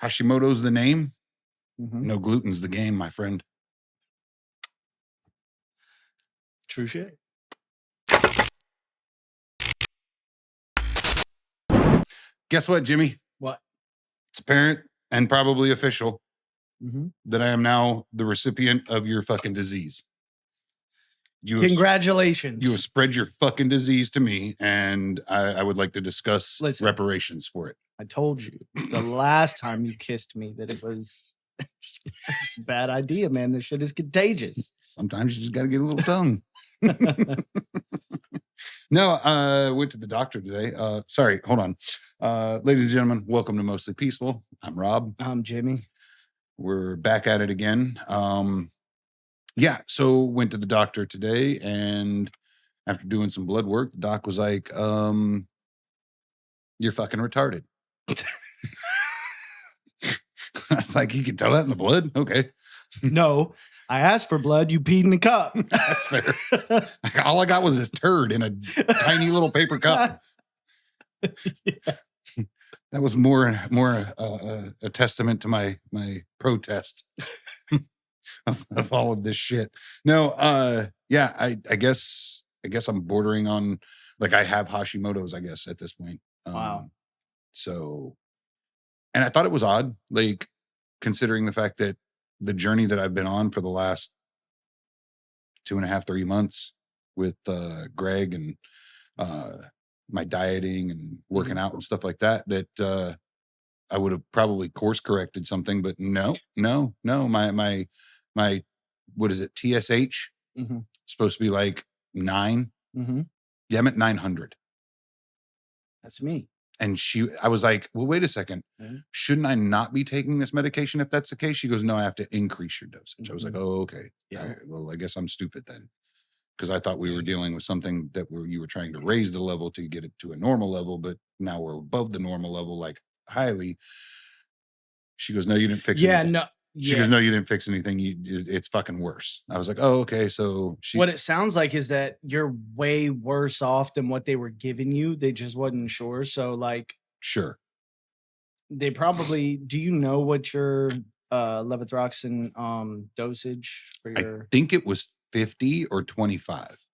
Hashimoto's the name. Mm-hmm. No gluten's the game, my friend. True shit. Guess what, Jimmy? What? It's apparent and probably official Mm-hmm. that I am now the recipient of your fucking disease. Congratulations. You have spread your fucking disease to me, and I would like to discuss reparations for it. I told you the last time you kissed me that it was it's a bad idea, man. This shit is contagious. Sometimes you just got to get a little tongue. No, went to the doctor today. Sorry, hold on. Ladies and gentlemen, welcome to Mostly Peaceful. I'm Rob. I'm Jimmy. We're back at it again. Yeah, so went to the doctor today, and after doing some blood work, the doc was like, you're fucking retarded. I was like, you can tell that in the blood? Okay. No, I asked for blood. You peed in a cup. That's fair. All I got was this turd in a tiny little paper cup. Yeah. That was more a testament to my protest of all of this shit. No, yeah, I guess I'm bordering on, like, I have Hashimoto's, I guess, at this point. Wow. So, and I thought it was odd, like, considering the fact that the journey that I've been on for the last 2.5, 3 months with Greg and my dieting and working out and stuff like that, that I would have probably course corrected something, but no. My what is it? TSH Mm-hmm. supposed to be like 9. Mm-hmm. Yeah, I'm at 900. That's me. And I was like, well, wait a second. Mm-hmm. Shouldn't I not be taking this medication if that's the case? She goes, no, I have to increase your dosage. Mm-hmm. I was like, oh, okay. Yeah. All right, well, I guess I'm stupid then. Because I thought we were dealing with something that you were trying to raise the level to get it to a normal level, but now we're above the normal level, like highly. She goes, no, you didn't fix anything. No. She goes, no, you didn't fix anything. It's fucking worse. I was like, oh, okay. So what it sounds like is that you're way worse off than what they were giving you. They just wasn't sure. So, like, sure. They probably, do you know what your levothyroxine dosage for your? I think it was 50 or 25.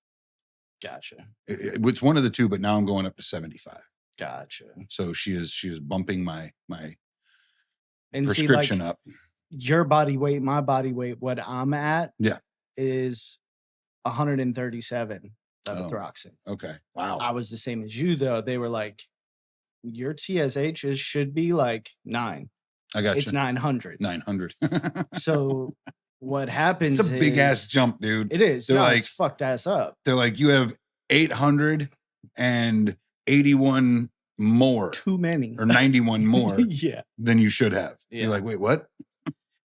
Gotcha. It's one of the two, but now I'm going up to 75. Gotcha. So she is bumping my and prescription up. Your body weight, my body weight, what I'm at, is 137 levothyroxine. Oh, okay. Wow. I was the same as you, though. They were like, your TSH should be like 9. I got you. It's 900. 900. So what happens? It's a big ass jump, dude. It is. They're like, it's fucked ass up. They're like, you have 881 more. Too many. Or 91 more. Yeah. Than you should have. Yeah. You're like, wait, what?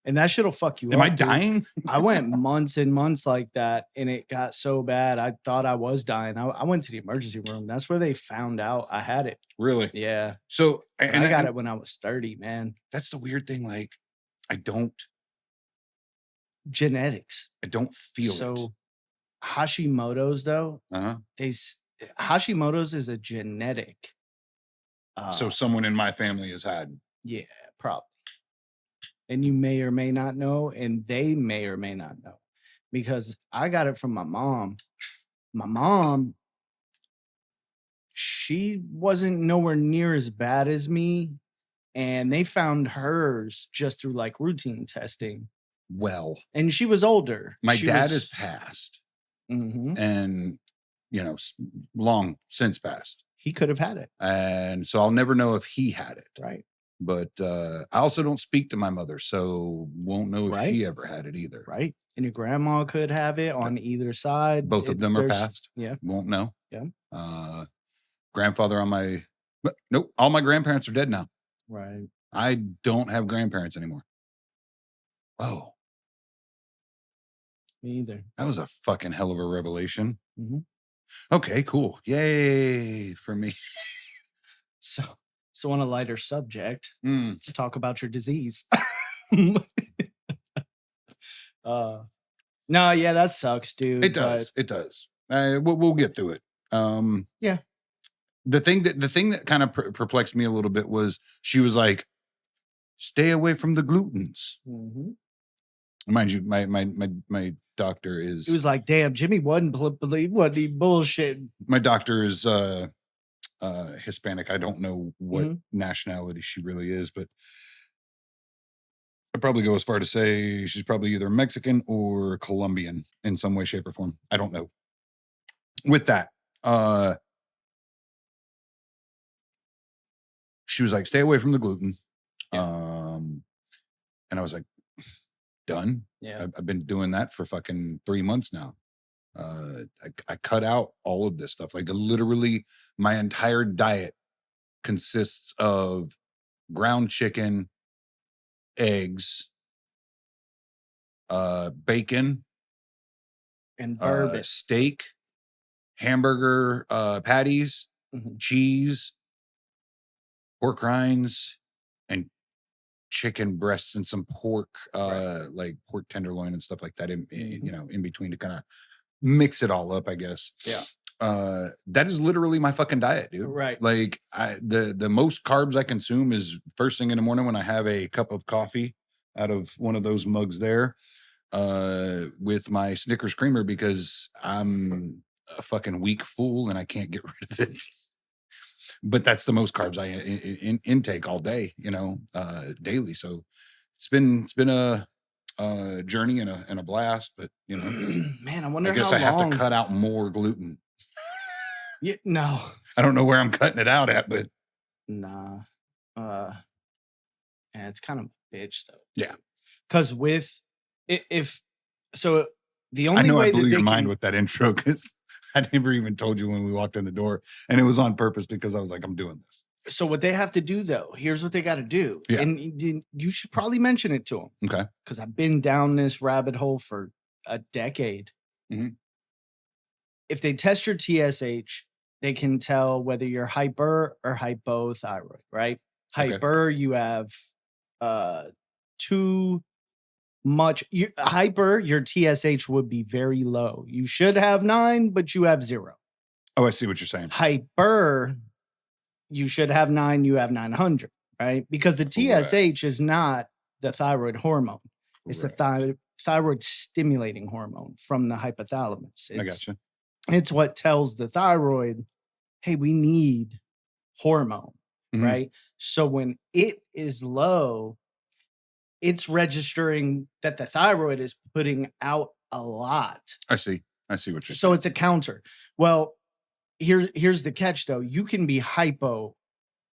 And that shit'll fuck you up. Am I dying? I went months and months like that, and it got so bad. I thought I was dying. I went to the emergency room. That's where they found out I had it. Really? Yeah. So, and I got it when I was 30, man. That's the weird thing. Like, genetics. I don't feel it. So Hashimoto's, though, Hashimoto's is a genetic. So someone in my family has had. Yeah, probably. And you may or may not know, and they may or may not know, because I got it from my mom. My mom, she wasn't nowhere near as bad as me, and they found hers just through like routine testing. Well, and she was older. My dad has passed, and long since passed. He could have had it, and so I'll never know if he had it. Right. But I also don't speak to my mother, so won't know if she ever had it either. Right. And your grandma could have it on either side. Both of them are passed. Yeah. Won't know. Yeah. Grandfather nope. All my grandparents are dead now. Right. I don't have grandparents anymore. Oh. Me either. That was a fucking hell of a revelation. Mm-hmm. Okay, cool. Yay for me. So on a lighter subject, let's talk about your disease. No, yeah, that sucks, dude. It does. It does. We'll get through it. Yeah. The thing that kind of perplexed me a little bit was she was like, stay away from the glutens. Mm-hmm. Mind you, my doctor is. It was like, damn, Jimmy wasn't bullshit. My doctor is Hispanic. I don't know what Mhm. nationality she really is, but I'd probably go as far to say she's probably either Mexican or Colombian in some way, shape, or form. I don't know. With that, she was like, stay away from the gluten. Yeah. And I was like, done. Yeah. I've been doing that for fucking 3 months now. I cut out all of this stuff. Like literally my entire diet consists of ground chicken, eggs, bacon, And bourbon. steak, hamburger patties, Mhm. cheese, pork rinds, and chicken breasts and some pork, Right. like pork tenderloin and stuff like that. Mhm. You know, in between to kind of mix it all up, I guess. Yeah. That is literally my fucking diet, dude. Right. Like the most carbs I consume is first thing in the morning when I have a cup of coffee out of one of those mugs there, with my Snickers creamer because I'm a fucking weak fool and I can't get rid of it. But that's the most carbs I intake all day, you know, daily. So it's been a journey and a blast, but you know, Man, I I wonder guess how I have to long. cut out more gluten. Yeah, no. I don't know where I'm cutting it out at, but Nah. Yeah, it's kind of a bitch though. yeah. Because with if so, the I only know I way blew that your they mind can. with that intro because I never even told you when we walked in the door, and it was on purpose because I was like, I'm doing this. So what they have to do though, here's what they got to do, Yeah. and you should probably mention it to them. Okay. Because I've been down this rabbit hole for a decade. Mhm. If they test your TSH, they can tell whether you're hyper or hypothyroid, right? Okay. Hyper, you have too much. Hyper, your TSH would be very low. You should have 9, but you have 0. Oh, I see what you're saying. Hyper, you should have 9, you have 900, right? Because the TSH is not the thyroid hormone. It's the thyroid stimulating hormone from the hypothalamus. I gotcha. It's what tells the thyroid, hey, we need hormone, Mhm. right? So when it is low, it's registering that the thyroid is putting out a lot. I see what you're saying. So it's a counter. Well, here's the catch though. You can be hypo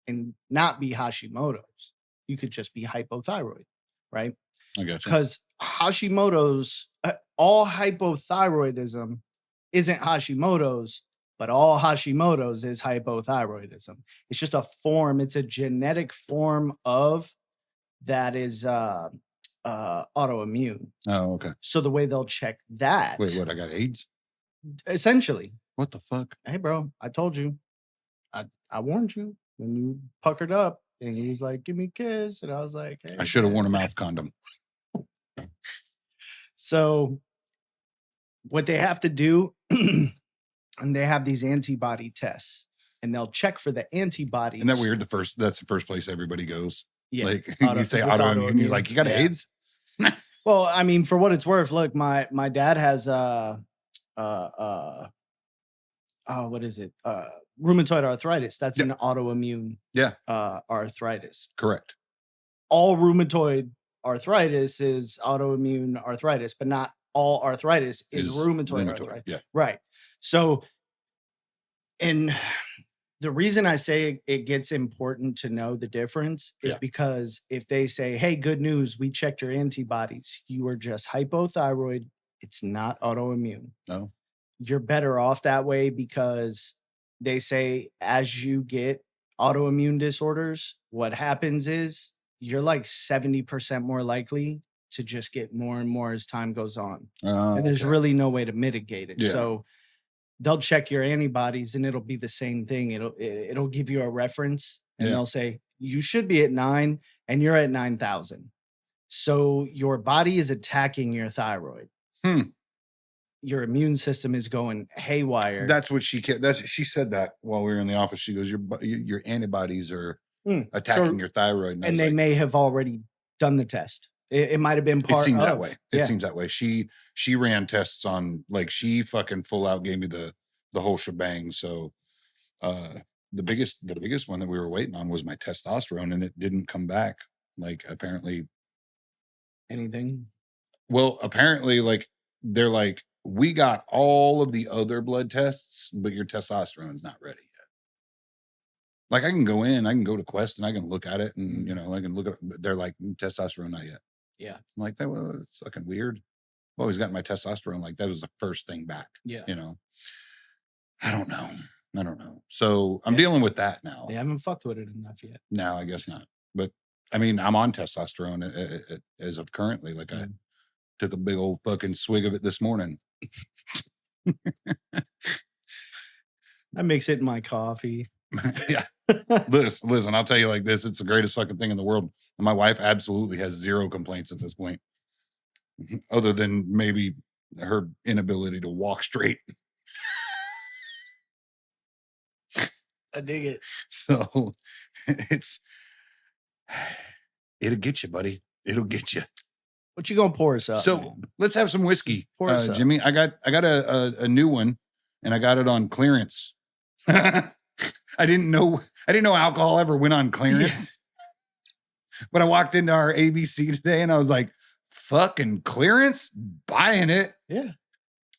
and not be Hashimoto's. You could just be hypothyroid, right? I gotcha. Because Hashimoto's, all hypothyroidism isn't Hashimoto's, but all Hashimoto's is hypothyroidism. It's just a form. It's a genetic form of that is autoimmune. Oh, okay. So the way they'll check that. Wait, what? I got AIDS? Essentially. What the fuck? Hey, bro, I told you. I warned you when you puckered up and he was like, give me a kiss. And I was like, hey. I should have worn a mouth condom. So what they have to do, and they have these antibody tests, and they'll check for the antibodies. Isn't that weird? That's the first place everybody goes. Yeah. Like you say autoimmune, you're like, you got AIDS? Well, I mean, for what it's worth, look, my dad has what is it? Rheumatoid arthritis. That's an autoimmune arthritis. Correct. All rheumatoid arthritis is autoimmune arthritis, but not all arthritis is rheumatoid arthritis. Yeah. Right. So, and the reason I say it gets important to know the difference is because if they say, hey, good news, we checked your antibodies, you are just hypothyroid, it's not autoimmune. No. You're better off that way because they say as you get autoimmune disorders, what happens is you're like 70% more likely to just get more and more as time goes on. And there's really no way to mitigate it. Yeah. So they'll check your antibodies and it'll be the same thing. It'll give you a reference and they'll say you should be at 9 and you're at 9,000. So your body is attacking your thyroid. Your immune system is going haywire. That's what she said that while we were in the office. She goes, your antibodies are attacking So, your thyroid. And I and was they like, may have already done the test. It might have been it part seems that of. way. It seems that way. She ran tests on, like, she fucking full out gave me the whole shebang. So the biggest one that we were waiting on was my testosterone, and it didn't come back. Like, apparently, Anything. well, apparently, like, they're like, we got all of the other blood tests, but your testosterone's not ready yet. Like, I can go to Quest and I can look at it, and I can look at it, but they're like, testosterone not yet. Yeah. I'm like, that, well, it's fucking weird. I've always gotten my testosterone, like, that was the first thing back. Yeah. I don't know. So I'm dealing with that now. They haven't fucked with it enough yet. No, I guess not. But I mean, I'm on testosterone as of currently. Like, I took a big old fucking swig of it this morning. I mix it in my coffee. Yeah. Listen, I'll tell you like this. It's the greatest fucking thing in the world. And my wife absolutely has zero complaints at this point. Other than maybe her inability to walk straight. I dig it. So it'll get you, buddy. It'll get you. What you gonna pour us up? So man? let's have some whiskey, Pour us up. Jimmy. I got a new one, and I got it on clearance. I didn't know alcohol ever went on clearance. But I walked into our ABC today and I was like, fucking clearance? Buying it. Yeah.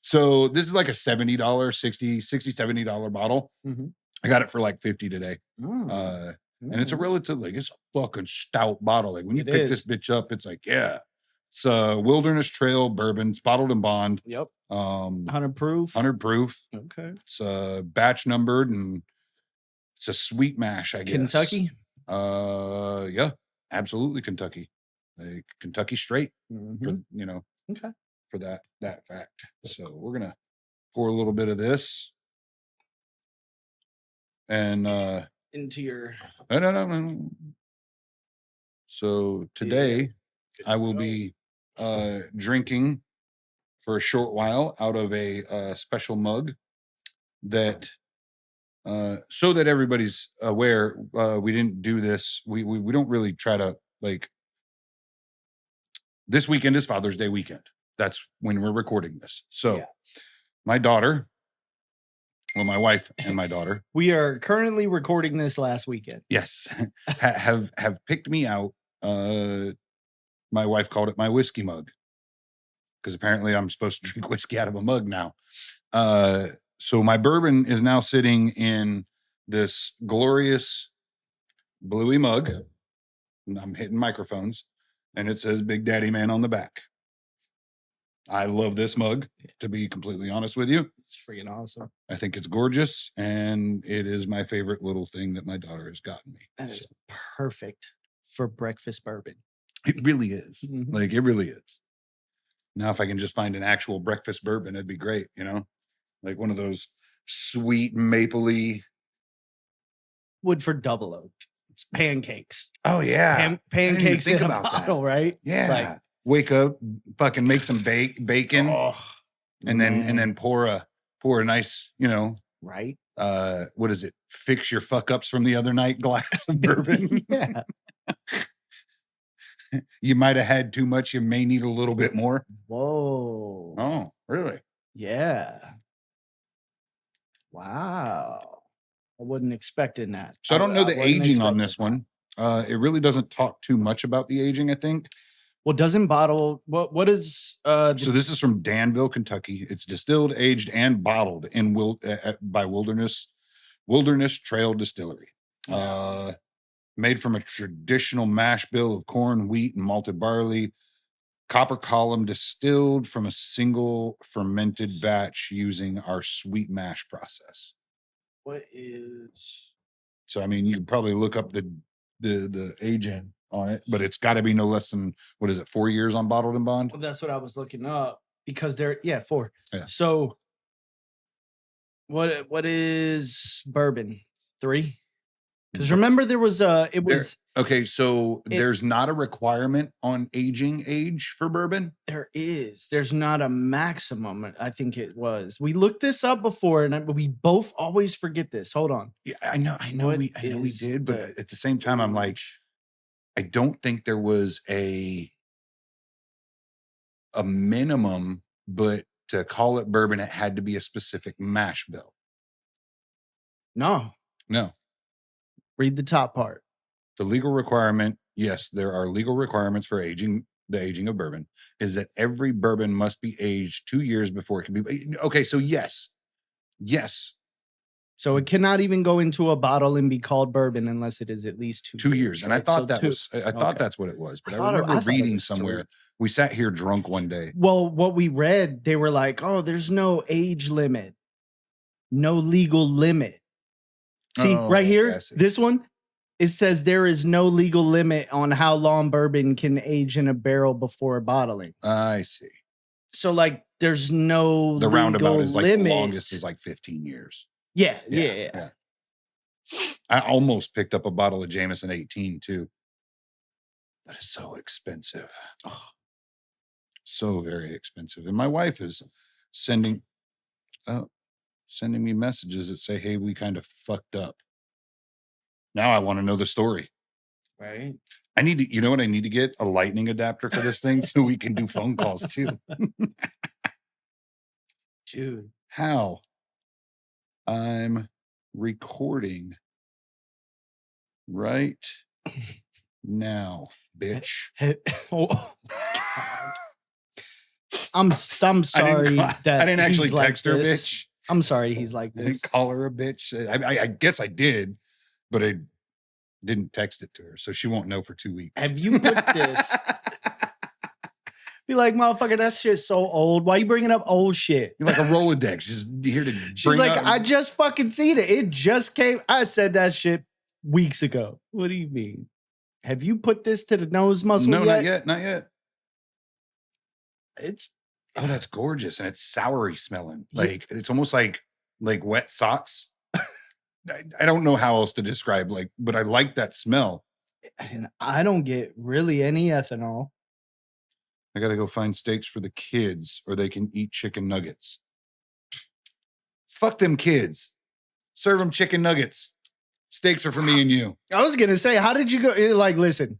So this is like a $70, $70 bottle. Mm-hmm. I got it for like $50 today. And it's a relatively, it's a fucking stout bottle. Like, when you pick this bitch up, it's like, yeah. It's a Wilderness Trail bourbon. It's bottled and bond. Yep. 100 proof. 100 proof. Okay. It's batch numbered, and it's a sweet mash, I guess. Kentucky? Yeah, absolutely Kentucky. Like, Kentucky straight. For, okay. For that fact. So we're gonna pour a little bit of this. And into your no. So today I will be drinking for a short while out of a special mug that so that everybody's aware, we didn't do this. We don't really try to, like, this weekend is Father's Day weekend. That's when we're recording this. So my daughter, well, my wife and my daughter, we are currently recording this last weekend. Yes, have picked me out. My wife called it my whiskey mug, because apparently I'm supposed to drink whiskey out of a mug now. So my bourbon is now sitting in this glorious bluey mug. And I'm hitting microphones, and it says Big Daddy Man on the back. I love this mug, to be completely honest with you. It's freaking awesome. I think it's gorgeous, and it is my favorite little thing that my daughter has gotten me. That is perfect for breakfast bourbon. It really is. Mm-hmm. Like, it really is. Now, if I can just find an actual breakfast bourbon, it'd be great, Like one of those sweet mapley. Woodford Double Oak. It's pancakes. Oh, yeah. Pancakes in a bottle, right? Yeah. Like, wake up, fucking make some bacon, and then pour a nice, right? What is it? Fix your fuck ups from the other night glass of bourbon. Yeah. You might have had too much. You may need a little bit more. Whoa. Oh, really? Yeah. Wow. I wasn't expecting that. So I don't know the aging on this one. It really doesn't talk too much about the aging, I think. Well, doesn't bottle what is so this is from Danville, Kentucky. It's distilled, aged, and bottled in by Wilderness Trail Distillery. Made from a traditional mash bill of corn, wheat, and malted barley. Copper column, distilled from a single fermented batch using our sweet mash process. What is? So I mean, you could probably look up the aging on it, but it's got to be no less than, what is it, 4 years on bottled and bond? Well, that's what I was looking up, because they're 4. Yeah. So what is bourbon? 3? Because remember, there was okay. So there's not a requirement on aging age for bourbon. There's not a maximum. I think it was. We looked this up before, and we both always forget this. Hold on. Yeah, I know we did, but at the same time, I'm like, I don't think there was a minimum, but to call it bourbon, it had to be a specific mash bill. No. Read the top part. The legal requirement, yes, there are legal requirements for the aging of bourbon, is that every bourbon must be aged 2 years before it can be. Okay, so yes. So it cannot even go into a bottle and be called bourbon unless it is at least 2 years. And right? I thought thought that's what it was, but I remember reading somewhere. We sat here drunk one day. Well, what we read, they were like, "Oh, there's no age limit, no legal limit." See, right here, this one, it says there is no legal limit on how long bourbon can age in a barrel before bottling. I see. So, like, there's no the roundabout is like limit. The longest is like 15 years. Yeah. I almost picked up a bottle of Jameson 18 too. That is so expensive. Oh, so very expensive. And my wife is sending me messages that say, "Hey, we kind of fucked up." Now I want to know the story. Right. I need to, you know what I need to get? A lightning adapter for this thing so we can do phone calls too. Dude. How? I'm recording right now, bitch. Oh, God. I'm sorry that I didn't actually text her, bitch. I'm sorry he's like this. I didn't call her a bitch. I guess I did, but I didn't text it to her, so she won't know for 2 weeks. Have you put this? Be like, motherfucker, that shit's so old. Why you bringing up old shit? You're like a Rolodex, just here to. She's like, I just fucking seen it. It just came. I said that shit weeks ago. What do you mean? Have you put this to the nose muscle yet? No, not yet. It's that's gorgeous, and it's soury smelling. Like it's almost like wet socks. I don't know how else to describe, but I like that smell. And I don't get really any ethanol. I got to go find steaks for the kids, or they can eat chicken nuggets. Fuck them kids. Serve them chicken nuggets. Steaks are for me and you. I was gonna say, how did you go? Like, listen,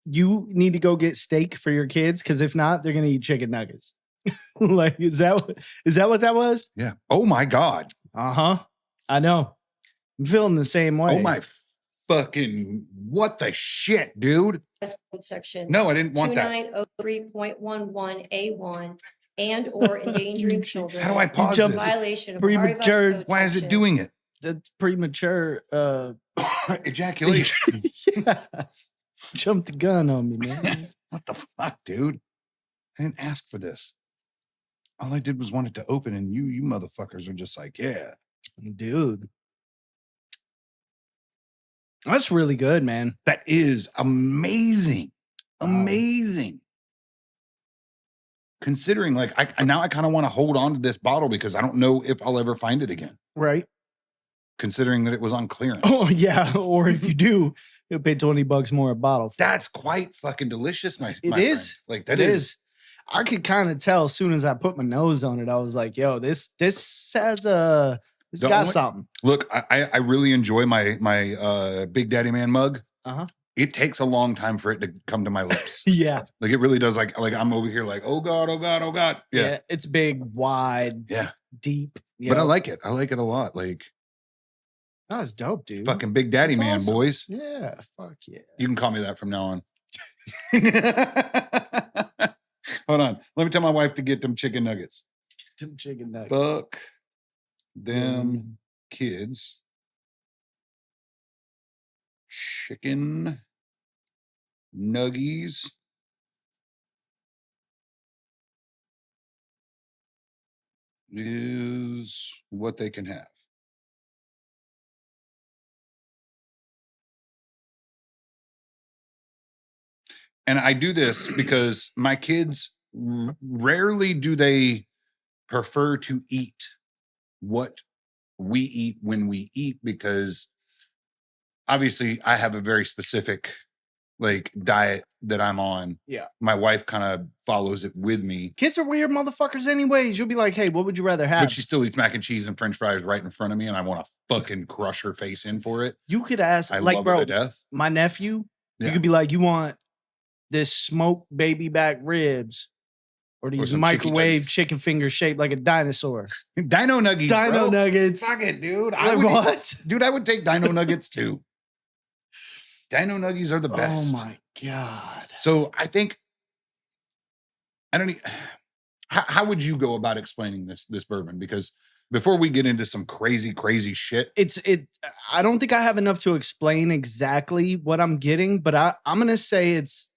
you need to go get steak for your kids, because if not, they're gonna eat chicken nuggets. Like, is that what that was? Yeah. Oh my God. I know. I'm feeling the same way. Oh my fucking what the shit, dude. Section. No, I didn't want that. 2903.11A1 and or endangering children. How do I pause this? Violation of premature. Why is it doing it? That's premature ejaculation. Yeah. Jumped the gun on me, man. What the fuck, dude? I didn't ask for this. All I did was want it to open, and you motherfuckers are just like, yeah. Dude. That's really good, man. That is amazing. Amazing. Considering, like, I kind of want to hold on to this bottle because I don't know if I'll ever find it again. Right. Considering that it was on clearance. Oh, yeah. Or if you do, you'll pay $20 more a bottle. That's quite fucking delicious, my It is. friend. Like, that is. I could kind of tell as soon as I put my nose on it. I was like, yo, this has it's got something. Look, I really enjoy my Big Daddy Man mug. It takes a long time for it to come to my lips. Yeah. Like it really does. Like I'm over here like, oh God, oh God, oh God. Yeah. It's big, wide, deep. But I like it. I like it a lot. Like that was dope, dude. Fucking Big Daddy Man, awesome. Boys. Yeah. Fuck yeah. You can call me that from now on. Hold on. Let me tell my wife to get them chicken nuggets. Them chicken nuggets. Fuck them kids. Chicken nuggies. Is what they can have. And I do this because my kids rarely do they prefer to eat what we eat when we eat, because obviously I have a very specific like diet that I'm on. Yeah. My wife kind of follows it with me. Kids are weird motherfuckers anyways. You'll be like, hey, what would you rather have? But she still eats mac and cheese and french fries right in front of me, and I want to fucking crush her face in for it. You could ask, I like, love her bro, to death. my nephew, Yeah. you could be like, you want this smoked baby back ribs or these some microwave chicken fingers shaped like a dinosaur? Dino nuggies, Dino bro. nuggets. Fuck it, dude. What? Dude, I would take dino nuggets too. Dino nuggies are the best. Oh my God. So I think I don't. How would you go about explaining this bourbon? Because before we get into some crazy shit, I don't think I have enough to explain exactly what I'm getting, but I'm gonna say it's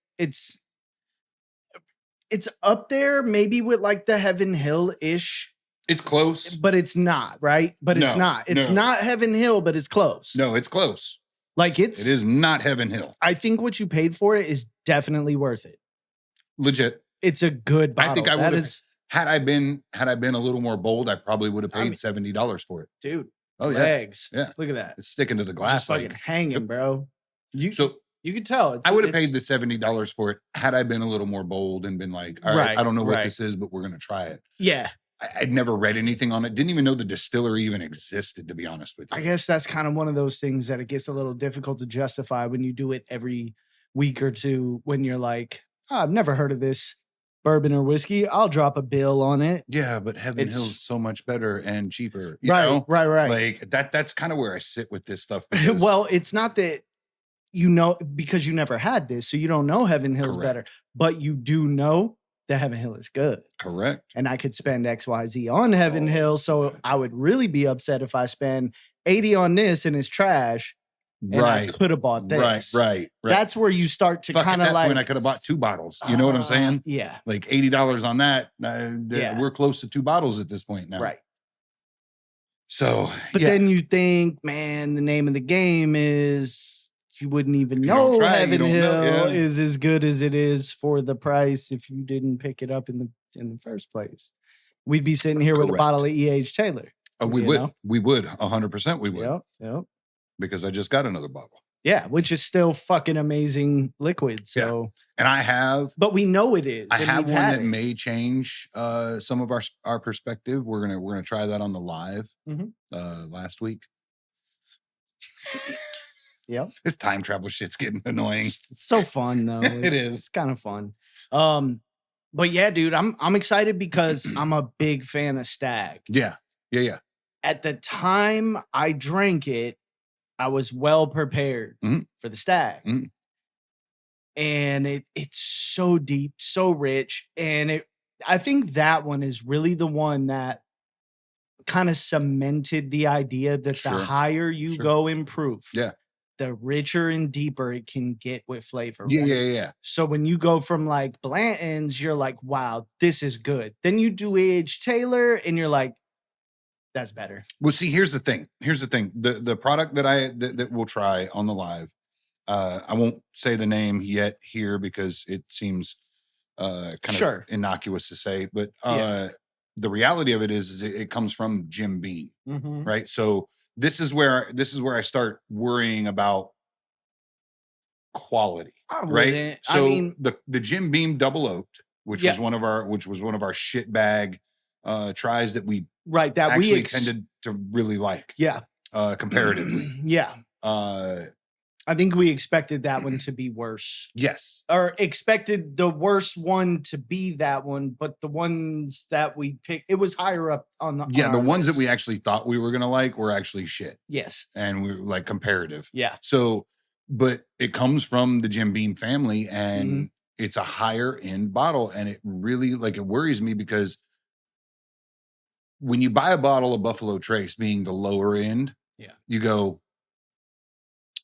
up there, maybe with like the Heaven Hill-ish. it's close. But it's not, right? But it's No, not. It's no. not Heaven Hill, but it's close. No, it's close. Like It is not Heaven Hill. I think what you paid for it is definitely worth it. Legit. It's a good bottle. I think I That would have is, had I been a little more bold, I probably would have paid I mean- $70 for it. dude. Oh yeah. Legs. Yeah. Look at that. It's sticking to the Just glass. fucking Like, hanging, Yep. bro. You so you can tell. I would have paid the $70 for it had I been a little more bold and been like, all right, Right, I don't know what right. this is, but we're gonna try it. Yeah. I'd never read anything on it. Didn't even know the distillery even existed, to be honest with you. I guess that's kind of one of those things that it gets a little difficult to justify when you do it every week or two when you're like, oh, I've never heard of this bourbon or whiskey. I'll drop a bill on it. Yeah, but Heaven It's- Hill's so much better and cheaper. You Right, know? right. Like that's kind of where I sit with this stuff. because- Well, it's not that you know because you never had this, so you don't know Heaven Hill's Correct. better, but you do know that Heaven Hill is good. correct. And I could spend XYZ on Heaven Oh, Hill, so I would really be upset if I spend 80 on this and it's trash. And I Right. could have bought this. Right. That's where you start to Fuck, kind at of that like. point, I could have bought 2 bottles. You know what I'm saying? Yeah. Like $80 on that. Yeah. We're close to 2 bottles at this point now. Right. So, But yeah. then you think, man, the name of the game is you wouldn't even If you don't know try it, you Heaven don't know, Hill yeah. is as good as it is for the price if you didn't pick it up in the first place. We'd be sitting here with a Correct. bottle of E.H. Taylor. We you would. know? We would. 100% we would. Yep. Because I just got another bottle. Yeah, which is still fucking amazing liquid. So, And I have but we know it is. I and have we've one had that it. may change some of our perspective. We're gonna try that on the live Mhm. last week. Yep. This time travel shit's getting annoying. It's so fun though. It It's- is. It's kind of fun. But yeah, dude, I'm excited because I'm a big fan of Stag. Yeah. At the time I drank it, I was well prepared Mhm. for the Stag. Mhm. And it's so deep, so rich. And I think that one is really the one that kind of cemented the idea that Sure. the higher you Sure. go in proof, Yeah. the richer and deeper it can get with flavor. Yeah. right? Yeah. So when you go from like Blanton's, you're like, wow, this is good. Then you do A.H. Taylor and you're like, that's better. Well, see, here's the thing. The product that we'll try on the live. I won't say the name yet here because it seems kind Sure. of innocuous to say, but Yeah. the reality of it is it comes from Jim Beam, Mm-hmm. right? So this is where I start worrying about quality, right? So I mean, the Jim Beam double oaked, which Yeah. was one of our shit bag tries that we right. That actually we tended to really like Yeah. comparatively. Yeah. Uh, I think we expected that one to be worse. yes, Or expected the worst one to be that one, but the ones that we picked, it was higher up on the yeah, on the our ones that list. we actually thought we were gonna like were actually shit, Yes. and we were like comparative. Yeah. So, but it comes from the Jim Beam family, and Mm-hmm. it's a higher end bottle, and it really it worries me because when you buy a bottle of Buffalo Trace, being the lower end, Yeah. you go,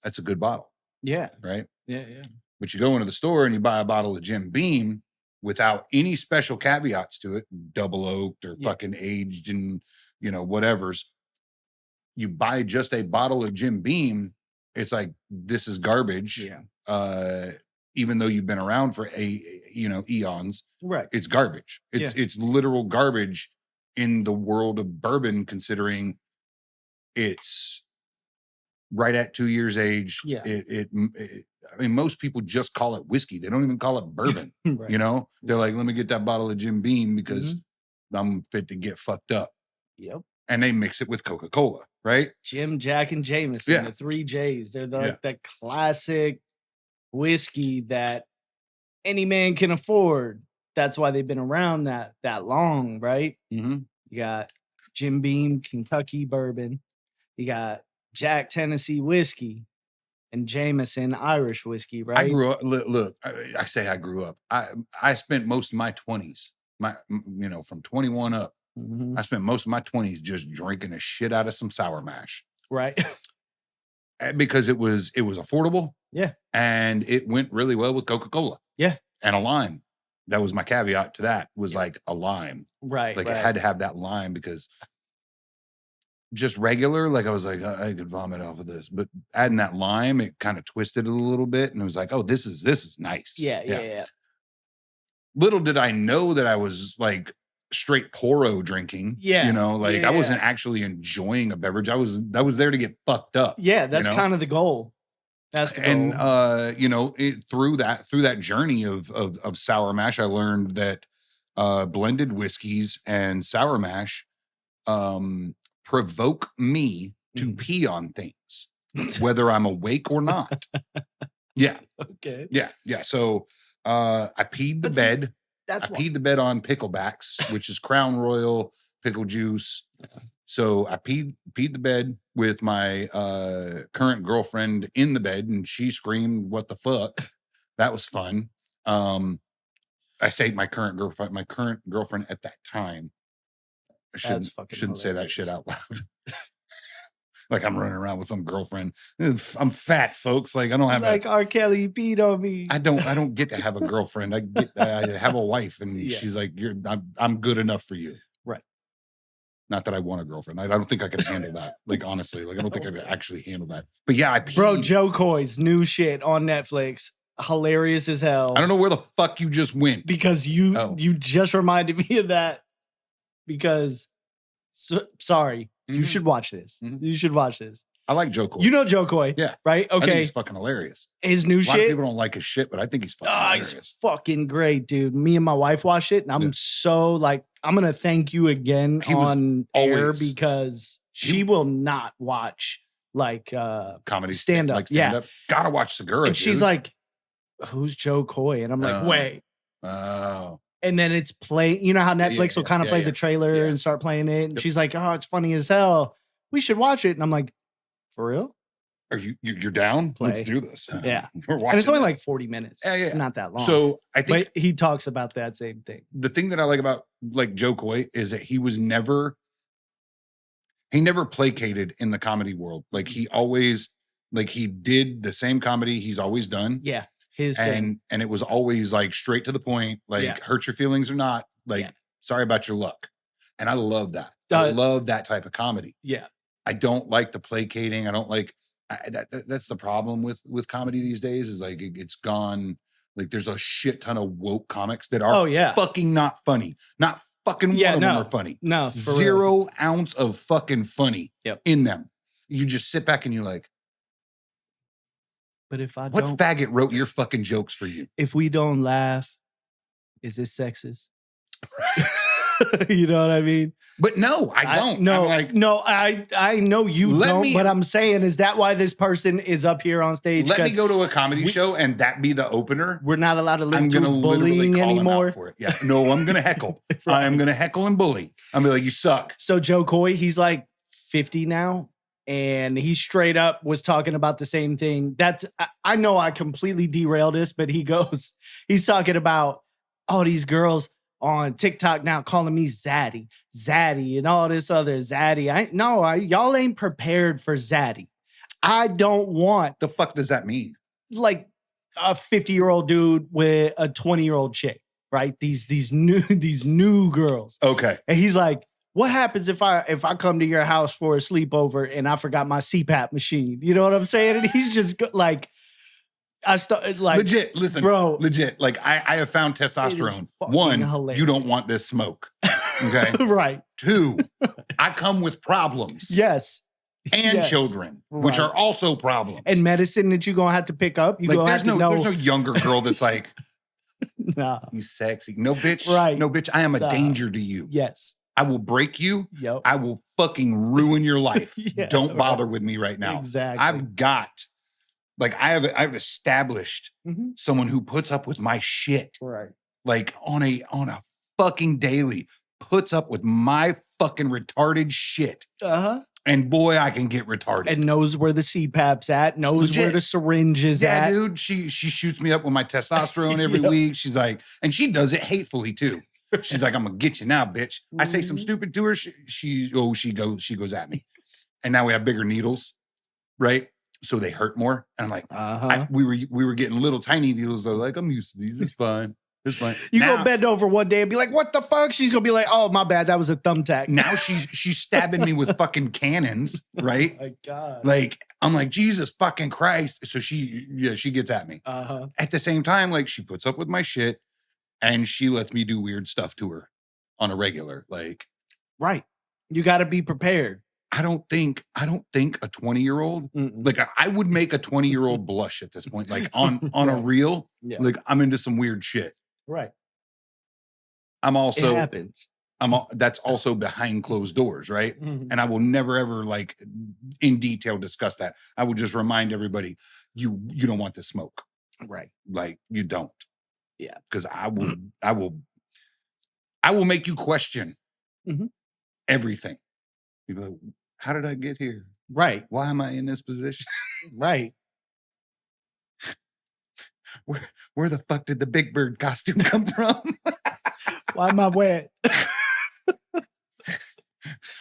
that's a good bottle, Yeah. right? Yeah. But you go into the store and you buy a bottle of Jim Beam without any special caveats to it, double oaked or Yeah. fucking aged and whatever's. You buy just a bottle of Jim Beam, it's like this is garbage. Yeah. Even though you've been around for eons, Right. it's garbage. It's literal garbage in the world of bourbon, considering it's right at 2 years age. Yeah. I mean, most people just call it whiskey. They don't even call it bourbon. Right. You know, they're like, let me get that bottle of Jim Beam because I'm fit to get fucked up. Yep. And they mix it with Coca-Cola, right? Jim, Jack, and Jameson, the 3 J's. They're like the classic whiskey that any man can afford. That's why they've been around that long, right? Mm-hmm. You got Jim Beam, Kentucky bourbon. You got Jack, Tennessee whiskey, and Jameson, Irish whiskey, right? I grew up. Look, I say I grew up. I spent most of my 20s, from 21 up. I spent most of my 20s just drinking the shit out of some sour mash, right? Because it was affordable, and it went really well with Coca-Cola, and a lime. That was my caveat to that. Was like a lime, right? Like I had to have that lime because just regular, like I was like, I could vomit off of this, but adding that lime, it kind of twisted it a little bit, and it was like, oh, this is nice. Yeah. Little did I know that I was like straight poro drinking. I wasn't actually enjoying a beverage. I was there to get fucked up. Yeah, that's kind of the goal. That's the goal. And through that journey of sour mash, I learned that blended whiskeys and sour mash provoke me to pee on things, whether I'm awake or not. Yeah. Okay. Yeah. So I peed the bed. I peed the bed on picklebacks, which is Crown Royal pickle juice. So I peed the bed with my current girlfriend in the bed, and she screamed, "What the fuck?" That was fun. I say my current girlfriend at that time. I shouldn't say that shit out loud. Like I'm running around with some girlfriend. I'm fat, folks. Like I don't have R. Kelly beat on me. I don't get to have a girlfriend. I have a wife, and she's like, I'm good enough for you. Right. Not that I want a girlfriend. I don't think I could handle that. Like honestly, like I don't think I could actually handle that. But yeah, Bro, Joe Coy's new shit on Netflix. Hilarious as hell. I don't know where the fuck you just went. Because you just reminded me of that. Because sorry. You should watch this. You should watch this. I like Joe Coy. You know Joe Coy. Yeah. Right? Okay. I think he's fucking hilarious. His new shit. A lot of shit. people don't like his shit, but I think he's fucking hilarious. He's fucking great, dude. Me and my wife watched it, and I'm so like, I'm going to thank you again on air because she will not watch like comedy stand-up. Like stand-up. Gotta watch Segura, and she's like, who's Joe Coy? And I'm like, wait. Oh. And then it's play. You know how Netflix will kind of play the trailer and start playing it. And she's like, oh, it's funny as hell. We should watch it. And I'm like, for real? Are you're down? Let's do this. Yeah. We're watching. And it's only like 40 minutes. It's not that long. So I think he talks about that same thing. The thing that I like about like Joe Coy is that he never placated in the comedy world. Like he always, like he did the same comedy he's always done. Yeah. His thing. And it was always like straight to the point, like hurt your feelings or not, like sorry about your luck. And I love that. I love that type of comedy. Yeah. I don't like the placating. I don't like that's the problem with comedy these days is like it's gone. Like there's a shit ton of woke comics that are fucking not funny. Not fucking one of them are funny. No, 0 ounce of fucking funny in them. You just sit back and you're like, but if I what faggot wrote your fucking jokes for you? If we don't laugh, is this sexist? You know what I mean? But no, I don't. I know you don't. But I'm saying, is that why this person is up here on stage? Let me go to a comedy show and that be the opener. We're not allowed to live through bullying anymore. For it. Yeah, no, I'm gonna heckle. Right. I'm gonna heckle and bully. I'm gonna be like, you suck. So Joe Coy, he's like 50 now. And he straight up was talking about the same thing. I know I completely derailed this, but he's talking about all these girls on TikTok now calling me Zaddy, and all this other Zaddy. Y'all ain't prepared for Zaddy. I don't want. The fuck does that mean? Like a 50-year-old dude with a 20-year-old chick, right? These new girls. Okay. And he's like, what happens if I come to your house for a sleepover and I forgot my CPAP machine? You know what I'm saying? And he's just like, I started like legit. Listen, bro, legit. Like I have found testosterone. One, hilarious. You don't want this smoke. Okay, right. 2, I come with problems. Yes. and Yes. children, which are Right. also problems. And medicine that you're gonna have to pick up. You like, gonna have to know. there's no younger girl that's like, Nah. you sexy. No, bitch. Right. No, bitch. I am a Nah. danger to you. Yes. I will break you. Yep. I will fucking ruin your life. Yeah, Don't bother with me right now. Exactly. I've got, like, I've established Mhm. someone who puts up with my shit, Right. like on a fucking daily, puts up with my fucking retarded shit. Uh-huh. And boy, I can get retarded. And knows where the CPAP's at, knows where Legit. the syringe is Yeah, at. dude. She shoots me up with my testosterone every Yep. week. She's like, and she does it hatefully too. She's like, I'm gonna get you now, bitch. I say some Mhm. stupid to her. She goes at me. And now we have bigger needles, right? So they hurt more. And I'm like, Uh-huh. we were getting little tiny needles. I was like, I'm used to these. It's fine. It's fine. You now, go bend over one day and be like, what the fuck? She's gonna be like, oh, my bad. That was a thumbtack. now she's stabbing me with fucking cannons, right? Oh my God. Like, I'm like, Jesus fucking Christ. So she gets at me. Uh-huh. At the same time, like, she puts up with my shit and she lets me do weird stuff to her on a regular. Like, Right. You got to be prepared. I don't think a 20-year-old, like, I would make a 20-year-old blush at this point. Like, on a Right. reel, Yeah. like, I'm into some weird shit. Right. I'm It also happens. that's also behind closed doors, right? Mhm. And I will never ever, like, in detail discuss that. I will just remind everybody, you don't want to smoke. Right. Like, you don't. Yeah. Because I will make you question Mhm. everything. You'll be like, how did I get here? Right. Why am I in this position? Right. Where the fuck did the Big Bird costume come from? Why am I wet?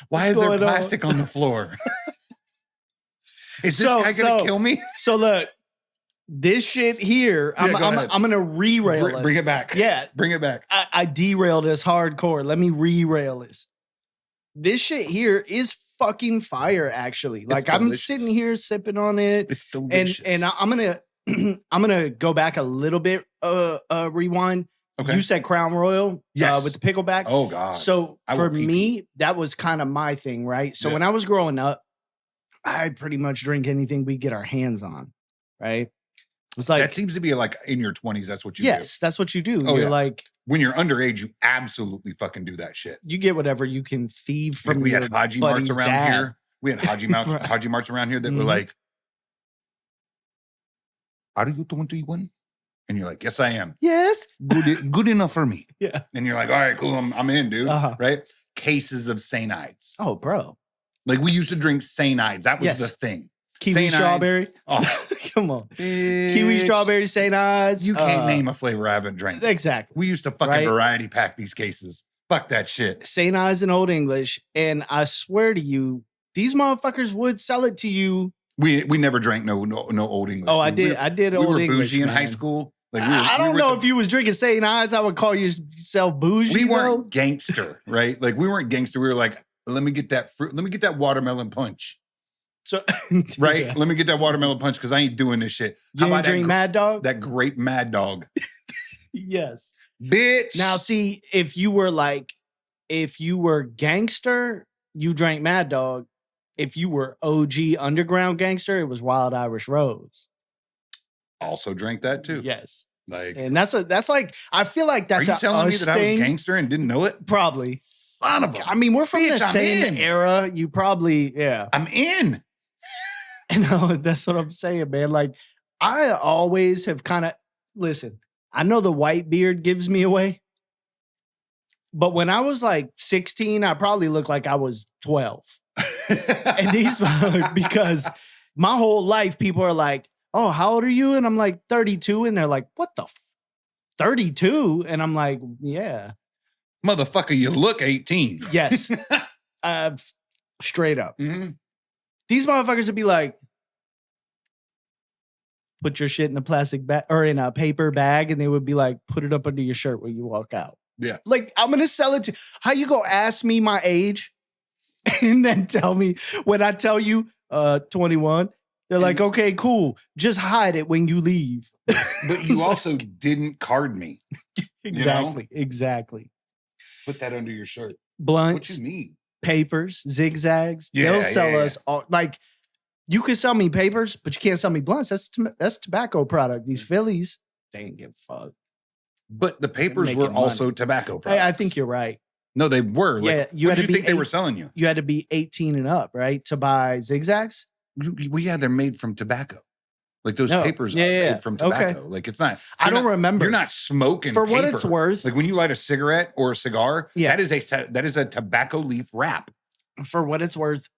Why is What's there going on? plastic on the floor? Is this So- guy gonna so- kill me? So look, this shit here, Yeah, go ahead. I'm gonna re-rail Bring this. it back. Yeah. Bring it back. I derailed this hardcore. Let me re-rail this. This shit here is fucking fire, actually. Like, I'm delicious. sitting here sipping on it. It's delicious. And I'm gonna I'm gonna go back a little bit, rewind. Okay. You said Crown Royal, Yes. with the pickleback. Oh God. So I for will pee-pee. me, that was kind of my thing, right? So Yeah. when I was growing up, I pretty much drink anything we get our hands on, right? It's like, that seems to be like in your 20s. That's what you do. yes, that's what you do. Oh, You're yeah. like, When you're underage, you absolutely fucking do that shit. you get whatever you can thieve Like, from we your had Haji Marts buddy's around dad. here. We had Haji Right. Marts around here that were Mhm. like, "Are you 21?" And you're like, "Yes, I am." Yes. Good enough for me. Yeah. And you're like, "All right, cool. I'm in, dude." Uh-huh. Right? Cases of Sainides. Oh, bro. Like, we used to drink Sainides. That was Yes. the thing. Kiwi Sainides. strawberry. Oh, Come on. Kiwi bitch. strawberry, St. Ides. You can't name a flavor I haven't drank. Exactly. We used to fucking Right? variety pack these cases. Fuck that shit. St. Ides in Old English. And I swear to you, these motherfuckers would sell it to you. We never drank no Old English. Oh, I dude. did. I did We Old were English. bougie in high man. school. Like, I don't were know the- if you was drinking St. Ides, I would call yourself bougie. we weren't though. gangster, right? Like, we weren't gangster. We were like, let me get that fruit. Let me get that watermelon punch, So, right? Yeah. Let me get that watermelon punch because I ain't doing this shit. You didn't drink that, Mad Dog? that great Mad Dog, Yes. bitch? Now, see, if you were gangster, you drank Mad Dog. If you were OG underground gangster, it was Wild Irish Rose. also drank that too. Yes. Like, And that's like, I feel like are that's you a telling me us that I was thing. gangster and didn't know it? Probably. Son of a. I mean, we're from Bitch, the I'm same in. era. You probably, yeah. I'm in. No, that's what I'm saying, man. Like, I always have kind of, listen, I know the white beard gives me away. But when I was like 16, I probably looked like I was 12. And these, because my whole life, people are like, oh, how old are you? And I'm like 32. And they're like, what the 32? And I'm like, yeah. Motherfucker, you look 18. Yes. Straight up. Mhm. These motherfuckers would be like, put your shit in a plastic bag or in a paper bag. And they would be like, put it up under your shirt when you walk out. Yeah. Like, I'm going to sell it to, how you going to ask me my age and then tell me when I tell you 21, they're like, okay, cool. Just hide it when you leave. But you also didn't card me. Exactly. Exactly. Put that under your shirt. Blunts, What you mean? papers, zigzags. Yeah, They'll sell yeah, us all. Like, you can sell me papers, but you can't sell me blunts. That's tobacco product. These Phillies, they ain't give a fuck. But the papers were making also tobacco products. I think you're right. No, they were. Yeah, Like, you what had did to you be think they were selling you? You had to be 18 and up, right, to buy zigzags. Well, yeah, they're made from tobacco. Like those No, papers are yeah. made from tobacco. Okay. Like it's not. I don't remember. You're not smoking For what paper. it's worth. Like when you light a cigarette or a cigar, Yeah. that is a tobacco leaf wrap. For what it's worth,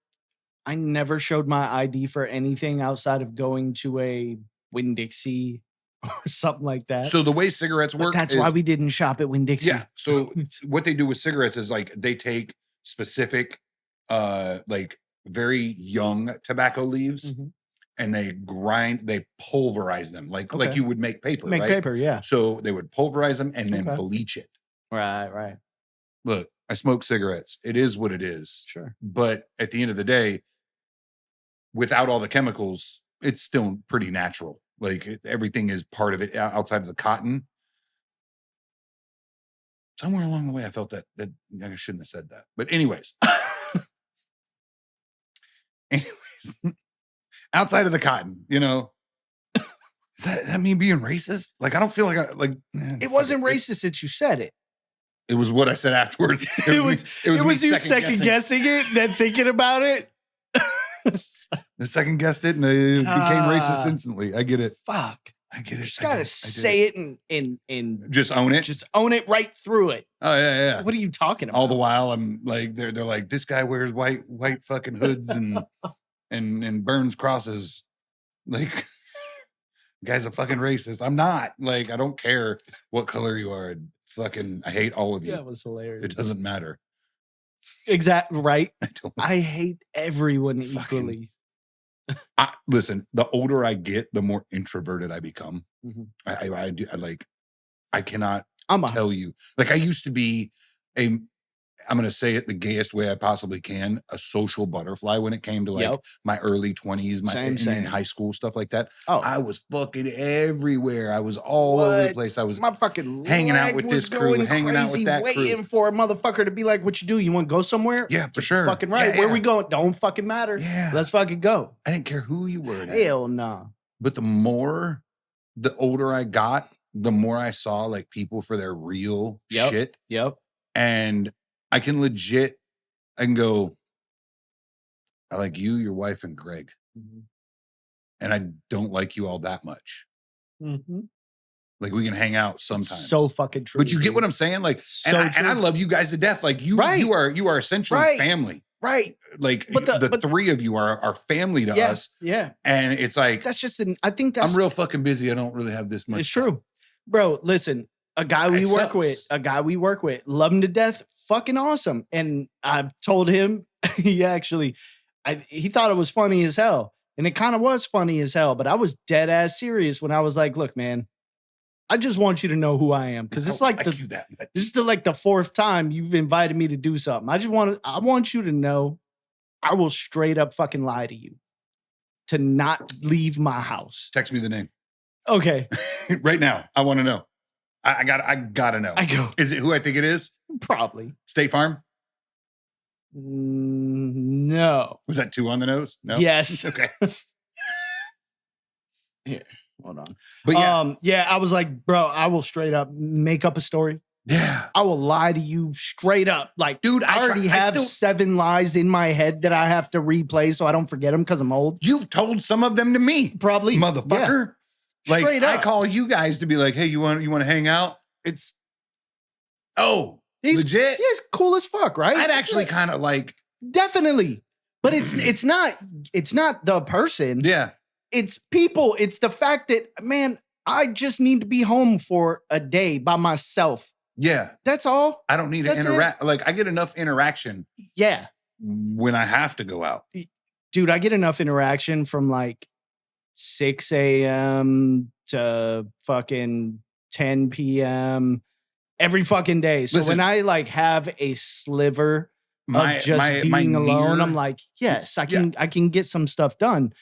I never showed my ID for anything outside of going to a Winn-Dixie or something like that. So the way cigarettes But work, that's is, why we didn't shop at Winn-Dixie. Yeah. So what they do with cigarettes is like they take specific, like very young tobacco leaves, Mhm. and they pulverize them like Okay. you would make paper. Make right? paper, yeah. So they would pulverize them and then Okay. bleach it. Right. Look, I smoke cigarettes. It is what it is. Sure. But at the end of the day, without all the chemicals, it's still pretty natural. Like everything is part of it outside of the cotton. Somewhere along the way, I felt that I shouldn't have said that. But anyways, outside of the cotton, is that me being racist? Like I don't feel like It wasn't racist that you said it. It was what I said afterwards. It was me you second guessing it, then thinking about it. I second guessed it and it became racist instantly. I get it. Fuck. I get it. You just I gotta get say it and just own it. just own it right through it. Oh yeah. What are you talking about? All the while, I'm like, they're like, this guy wears white fucking hoods and burns crosses. Like, guy's a fucking racist. I'm not. Like, I don't care what color you are. I hate all of you. That was hilarious. It doesn't matter. Exactly right. I don't. I hate everyone Fucking- equally. Listen, the older I get, the more introverted I become. Mhm. I cannot I'm a tell you. Like I used to be I'm going to say it the gayest way I possibly can, a social butterfly when it came to like Yep. my early 20s, in high school, stuff like that. Oh, I was fucking everywhere. I was all over the What? place. I was my fucking hanging out leg with was this crew, going hanging out with crazy, that crew. waiting for a motherfucker to be like, "What you do? You want to go somewhere?" Yeah, for sure. Fucking right. Yeah, Where yeah. we going? Don't fucking matter. Yeah. Let's fucking go. I didn't care who you were. Hell no. But the older I got, the more I saw like people for their real Yep. shit. Yep. And I can go, I like you, your wife, and Greg. And I don't like you all that much. Mm-hmm. Like we can hang out sometimes. So fucking true. But you get what I'm saying? Like, So and I true. love you guys to death. Like you are essentially Right. family. right. Like But the three of you are family to Yeah. us. Yeah. And it's like, That's just I think that's I'm real fucking busy. I don't really have this much. it's time. true. Bro, listen, a guy we It work with, sucks. love him to death, fucking awesome. And I told him, he thought it was funny as hell. And it kind of was funny as hell, but I was dead ass serious when I was like, look, man, I just want you to know who I am. Cause it's like you that much. this is the fourth time you've invited me to do something. I want you to know I will straight up fucking lie to you to not leave my house. Text me the name Okay. right now. I want to know. I gotta know. I go, Is it who I think it is? probably. State Farm? No. Was that 2 on the nose? No. Yes. Okay. Hold on. But yeah, I was like, bro, I will straight up make up a story. yeah. I will lie to you straight up. Like, Dude, I already have still, 7 lies in my head that I have to replay so I don't forget them because I'm old. you've told some of them to me, Probably. motherfucker. Like Straight I up. call you guys to be like, hey, you want to hang out? It's Oh, he's legit. He's cool as fuck, right? I'd actually kind of like, definitely. But it's not the person. yeah. It's people. It's the fact that, man, I just need to be home for a day by myself. Yeah. That's all. I don't need to That's it. interact. Like I get enough interaction Yeah. when I have to go out. Dude, I get enough interaction from like 6 a.m. to fucking 10 p.m. every fucking day. So Listen, when I like have a sliver of just being alone, I'm like, yes, I can get some stuff done.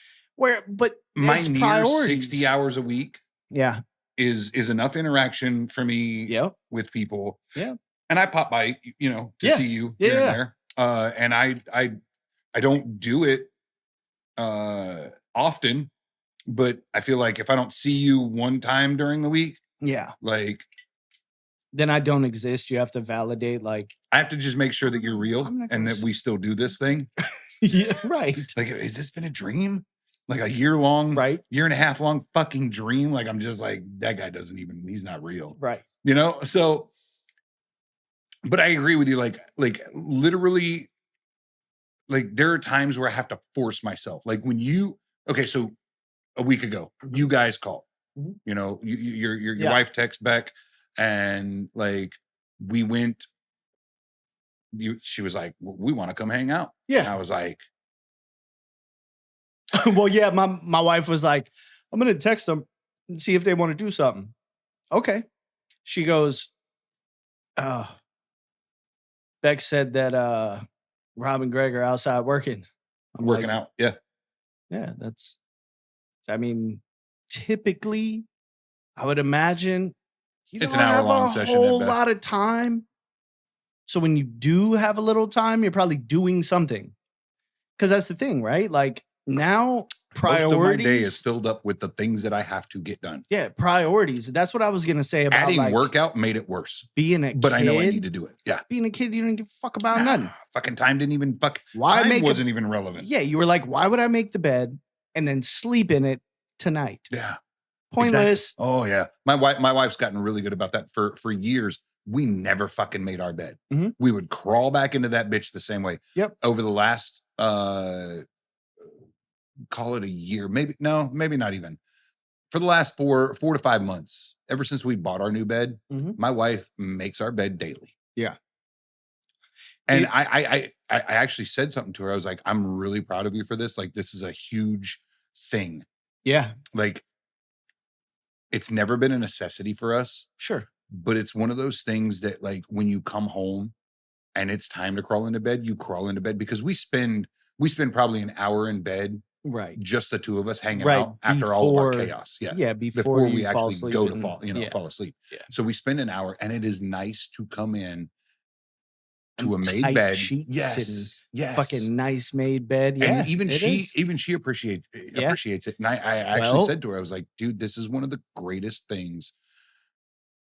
But my it's near priorities. 60 hours a week Yeah. is enough interaction for me Yep. with people. Yeah. And I pop by, to Yeah. see you Yeah, here yeah. and there. And I don't do it often, but I feel like if I don't see you one time during the week, Yeah. like Then I don't exist. You have to validate, like, I have to just make sure that you're real I'm not and gonna that we still do this thing. yeah, right. Like, has this been a dream? Like a year long, Right. year and a half long fucking dream? Like, I'm just like, that guy he's not real. Right. You know? So, but I agree with you. Like literally, like there are times where I have to force myself. Like okay, so a week ago, you guys called, Mhm. you know, your Yeah. wife texted Beck and like we went, she was like, we want to come hang out. Yeah. And I was like, Well, yeah, my wife was like, I'm gonna text them and see if they want to do something. Okay. She goes, Beck said that Rob and Greg are outside working. I'm working like, out. Yeah. Yeah, I mean, typically I would imagine you It's don't an have hour-long a session at whole best. lot of time. So when you do have a little time, you're probably doing something. Because that's the thing, right? Like now, priorities. Most of my day is filled up with the things that I have to get done. Yeah, priorities. That's what I was gonna say about adding like workout made it worse. being a kid. But I know I need to do it. Yeah. Being a kid, you didn't give a fuck about nothing. Fucking time didn't even Why time make wasn't even relevant. Yeah, you were like, why would I make the bed and then sleep in it tonight? Yeah. Pointless. Exactly. Oh yeah. My wife's gotten really good about that for years. We never fucking made our bed. Mhm. We would crawl back into that bitch the same way. Yep. Over the last call it a year, maybe not even. For the last 4 to 5 months, ever since we bought our new bed, Mhm. my wife makes our bed daily. Yeah. And I actually said something to her. I was like, I'm really proud of you for this. Like, this is a huge thing. Yeah. Like, it's never been a necessity for us, Sure. but it's one of those things that, like, when you come home and it's time to crawl into bed, you crawl into bed because we spend probably an hour in bed, Right. just the two of us hanging Right, out after all of our before- chaos. Yeah. Yeah. Before we you fall actually asleep go to and- fall asleep. Yeah. So we spend an hour, and it is nice to come in to a And made tight bed. sheets Yes. Yes. Fucking nice made bed. Yeah. And even it she is. appreciates Yeah. it. And I actually Well- said to her, I was like, dude, this is one of the greatest things.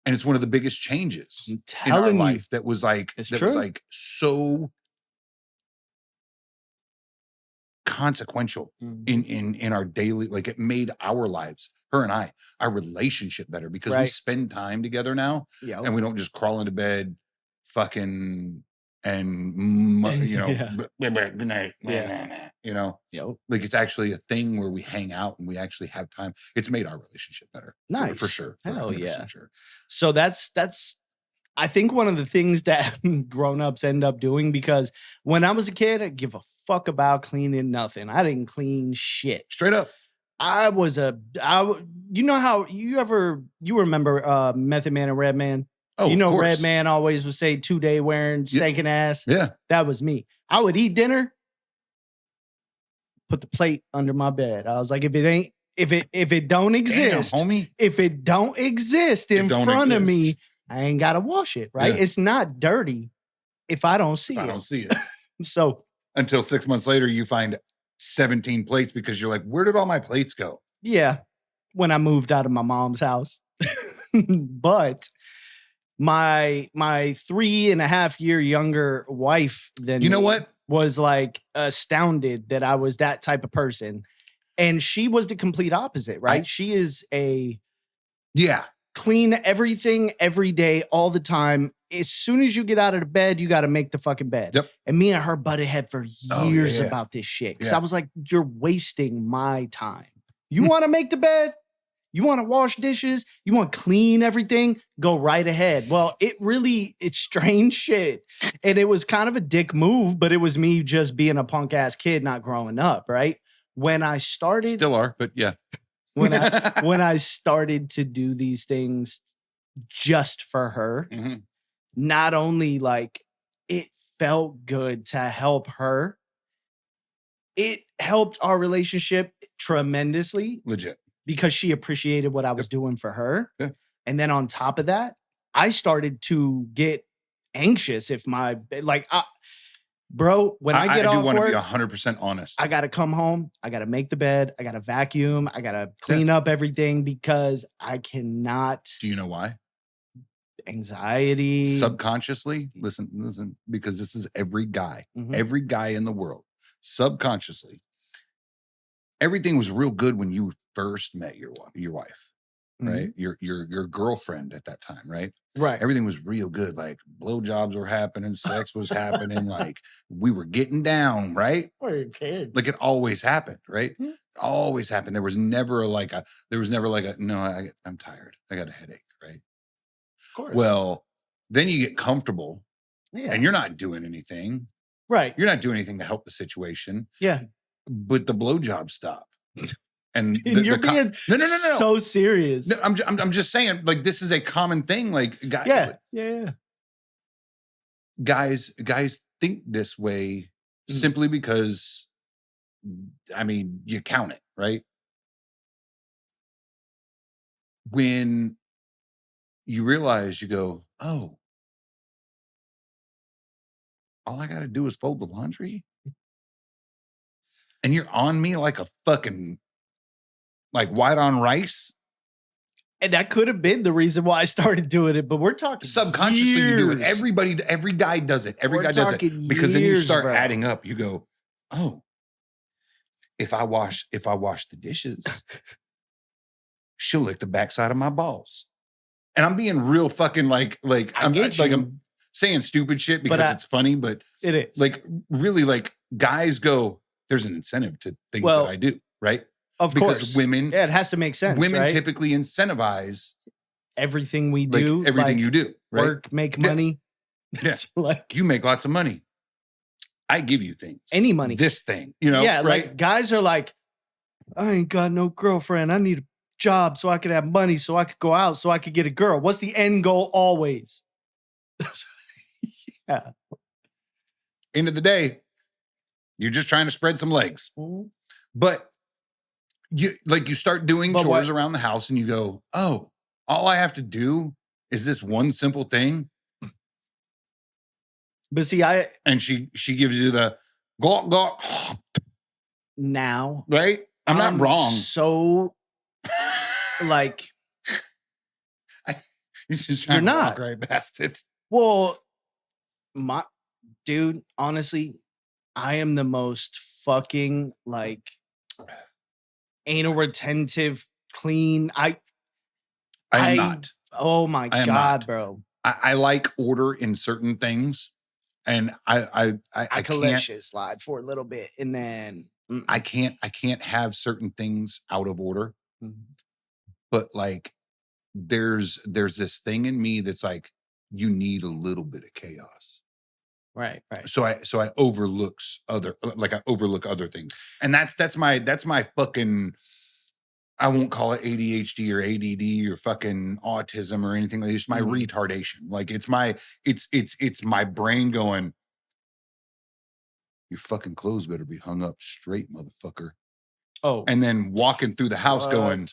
And it's one of the biggest changes I'm in our telling you. life that was like It's was true. like so consequential in our daily, like it made our lives, her and our relationship better because we Right. spend time together now Yeah. and we don't just crawl into bed fucking and Yeah. good night. Yeah. You know, Yo. like it's actually a thing where we hang out and we actually have time. It's made our relationship better. Nice. For sure. For Hell 100% yeah. Sure. So that's I think one of the things that grown-ups end up doing, because when I was a kid, I give a fuck about cleaning nothing. I didn't clean shit. Straight up. You know how you remember Method Man and Red Man? Oh, you know, of course. Red Man always would say 2 day wearing stinking ass. Yeah. That was me. I would eat dinner, put the plate under my bed. I was like, if it don't exist, Damn, homie. if it don't exist in front of me, I ain't gotta wash it, right? Yeah. It's not dirty if I don't see I it. don't see it. So Until 6 months later, you find 17 plates because you're like, where did all my plates go? yeah, when I moved out of my mom's house. But my 3.5 year younger wife than You know me what? was like astounded that I was that type of person. And she was the complete opposite, right? She is a Yeah. clean everything every day, all the time. As soon as you get out of the bed, you got to make the fucking bed. Yep. And me and her butted head for years yeah. about this shit. Because Yeah. I was like, you're wasting my time. You want to make the bed? You want to wash dishes? You want to clean everything? Go right ahead. Well, it's strange shit. And it was kind of a dick move, but it was me just being a punk ass kid, not growing up, right? When I started, Still are, but yeah. when I started to do these things just for her, Mhm. not only like it felt good to help her, it helped our relationship tremendously Legit. because she appreciated what I was doing for her. Yeah. And then on top of that, I started to get anxious if Bro, when I get do off want to be work, 100% honest. I got to come home. I got to make the bed. I got to vacuum. I got to clean up everything because I cannot. Do you know why? Anxiety. Subconsciously, listen, because this is every guy in the world. Subconsciously, everything was real good when you first met your wife, right? Your girlfriend at that time, right? Right. Everything was real good. Like blowjobs were happening, sex was happening, like we were getting down, right? Or your kids. Like it always happened, right? It always happened. There was never like a no, I'm tired. I got a headache, right? Of course. Well, then you get comfortable yeah. and you're not doing anything. Right. You're not doing anything to help the situation. Yeah. But the blowjob stop. And you're being no. so serious. No, I'm just saying, like, this is a common thing. Like, guys think this way simply because, I mean, you count it, right? When you realize, you go, oh, all I got to do is fold the laundry, and you're on me like a fucking like white on rice. And that could have been the reason why I started doing it, but we're talking subconsciously years. You do it. Every guy does it. Every guy does it because then you start adding up. You go, oh, if I wash the dishes, she'll lick the backside of my balls. And I'm being real fucking like I'm saying stupid shit because it's funny, but it is like really like guys go, there's an incentive to things that I do, right? Of because course. Women, it has to make sense. Women right? typically incentivize everything we do, like everything you do, right? Work, make money. Yeah. Like you make lots of money. I give you things, any money, this thing, you know, yeah. Right? Like guys are like, I ain't got no girlfriend. I need a job so I could have money, so I could go out, so I could get a girl. What's the end goal always? Yeah. End of the day, you're just trying to spread some legs. But you start doing chores around the house and you go, oh, all I have to do is this one simple thing. But see, and she gives you the go now, right? I'm not wrong. So like you're not right past it. Well, my dude, honestly, I am the most fucking like anal retentive, clean. I am not. Oh my God, bro. I like order in certain things, and I can let shit slide for a little bit, and then I can't have certain things out of order. But like, there's this thing in me that's like, you need a little bit of chaos. Right. So I overlook other things. And that's my fucking, I won't call it ADHD or ADD or fucking autism or anything like that. It's my retardation. Like it's my brain going, your fucking clothes better be hung up straight, motherfucker. Oh. And then walking through the house going,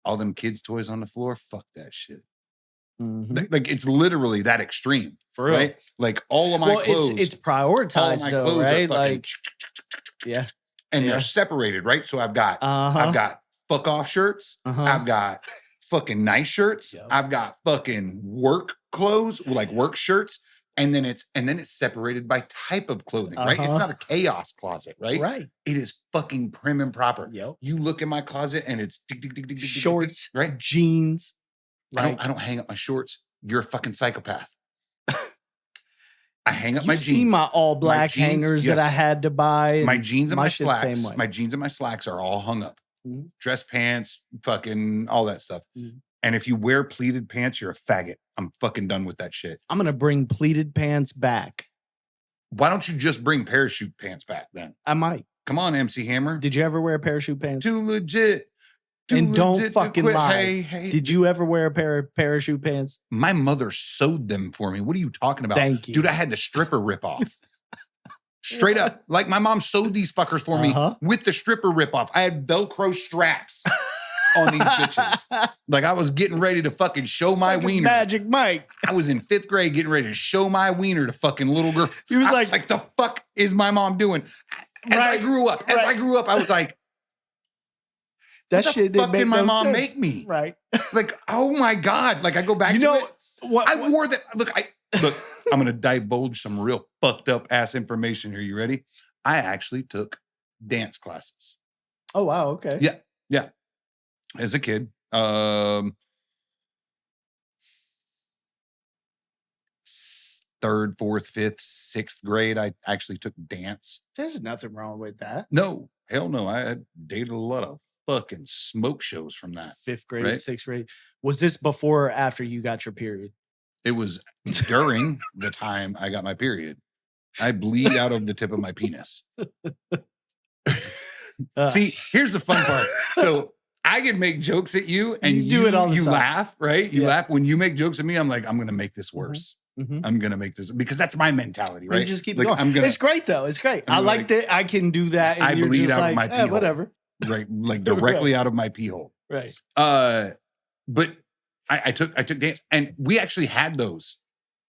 all them kids' toys on the floor, fuck that shit. Like it's literally that extreme, for real. Right? Like all of my clothes, it's prioritized, though, right? Like, yeah, and they're separated, right? So I've got fuck off shirts, I've got fucking nice shirts, I've got fucking work clothes, like work shirts, and then it's separated by type of clothing, right? It's not a chaos closet, right? Right. It is fucking prim and proper. Yep. You look in my closet and it's shorts, right? Jeans. Like, I don't hang up my shorts. You're a fucking psychopath. I hang up my jeans. You see my all black hangers that I had to buy. My jeans and my slacks. My jeans and my slacks are all hung up. Dress pants, fucking all that stuff. And if you wear pleated pants, you're a faggot. I'm fucking done with that shit. I'm gonna bring pleated pants back. Why don't you just bring parachute pants back then? I might. Come on, MC Hammer. Did you ever wear parachute pants? Too legit. And don't fucking lie. Hey. Did you ever wear a pair of parachute pants? My mother sewed them for me. What are you talking about? Thank you. Dude, I had the stripper rip off. Straight up. Like my mom sewed these fuckers for me with the stripper rip off. I had Velcro straps. on these bitches. Like I was getting ready to fucking show my Fucking wiener. Magic Mike. I was in 5th grade getting ready to show my wiener to fucking little girl. He was I like, the fuck is my mom doing? As I grew up, I was like, that what shit the fuck didn't did my make no mom sense. make me? Right. Like, oh my God. Like I go back to it. What I wore that. Look, I'm going to divulge some real fucked up ass information here. You ready? I actually took dance classes. Oh, wow. Okay. Yeah. Yeah. As a kid. 3rd, 4th, 5th, 6th grade, I actually took dance. There's nothing wrong with that. No, hell no. I had dated a lot of fucking smoke shows from that. 5th grade, right? 6th grade. Was this before or after you got your period? It was during the time I got my period. I bleed out of the tip of my penis. See, here's the fun part. So I can make jokes at you and You do it all the time. laugh, right? You laugh when you make jokes at me. I'm like, I'm going to make this worse. Mm-hmm. I'm going to make this because that's my mentality, right? You just keep like, going. It's great though. It's great. I like that. I can do that. And I you're bleed just out of my pee hole. whatever. Right. Like directly out of my pee hole. Right. But I took dance and we actually had those.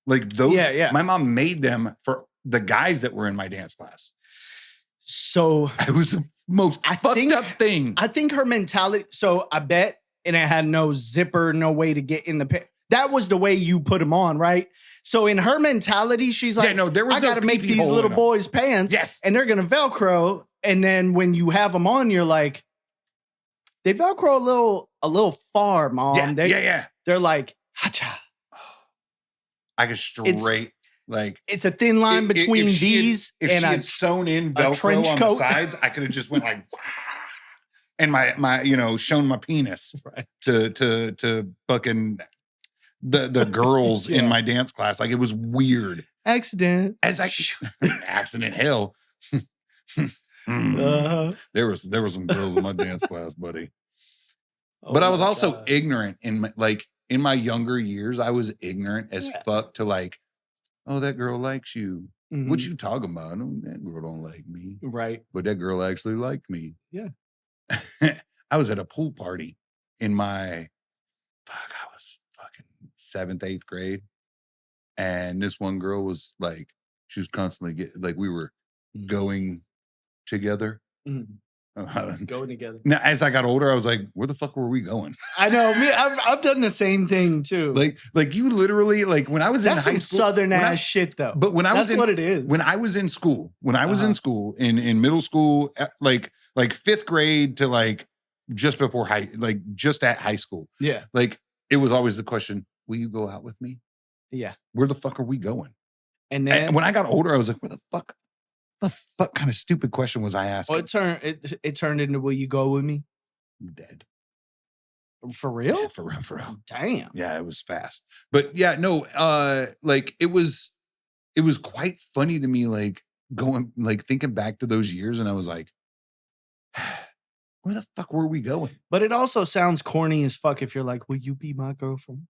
Like those. Yeah. My mom made them for the guys that were in my dance class. So it was the most fucked up thing. I think her mentality. So I bet, and it had no zipper, no way to get in the pants. That was the way you put them on, right? So in her mentality, she's like, there was I got to make these little boys' pants. Yes. And they're going to Velcro. And then when you have them on, you're like, they Velcro a little far, Mom. Yeah. They're like, hacha. I could straight, it's a thin line between these if and she had sewn in Velcro on the sides, I could have just went like, and my shown my penis to fucking the girls in my dance class. Like it was weird. Accident. Accident hell. There was some girls in my dance class, buddy. But I was also ignorant in my younger years. I was ignorant as fuck to like, oh, that girl likes you. Mm-hmm. What you talking about? Oh, that girl don't like me. Right. But that girl actually liked me. Yeah. I was at a pool party in I was fucking 7th, 8th grade. And this one girl was like, she was constantly we were going together. Mm-hmm. Going together. Now, as I got older, I was like, where the fuck were we going? I know. I've done the same thing too. Like you literally, like when I was in high school. Southern ass shit though. But when I was what it is. When I was in school, in middle school, like 5th grade to like just before just at high school. Yeah. Like it was always the question, will you go out with me? Yeah. Where the fuck are we going? And then when I got older, I was like, where the fuck kind of stupid question was I asking? Well, it turned into, will you go with me? I'm dead. For real? Yeah, for real. Damn. Yeah, it was fast. But yeah, no, it was quite funny to me, like going, like thinking back to those years, and I was like, where the fuck were we going? But it also sounds corny as fuck if you're like, will you be my girlfriend?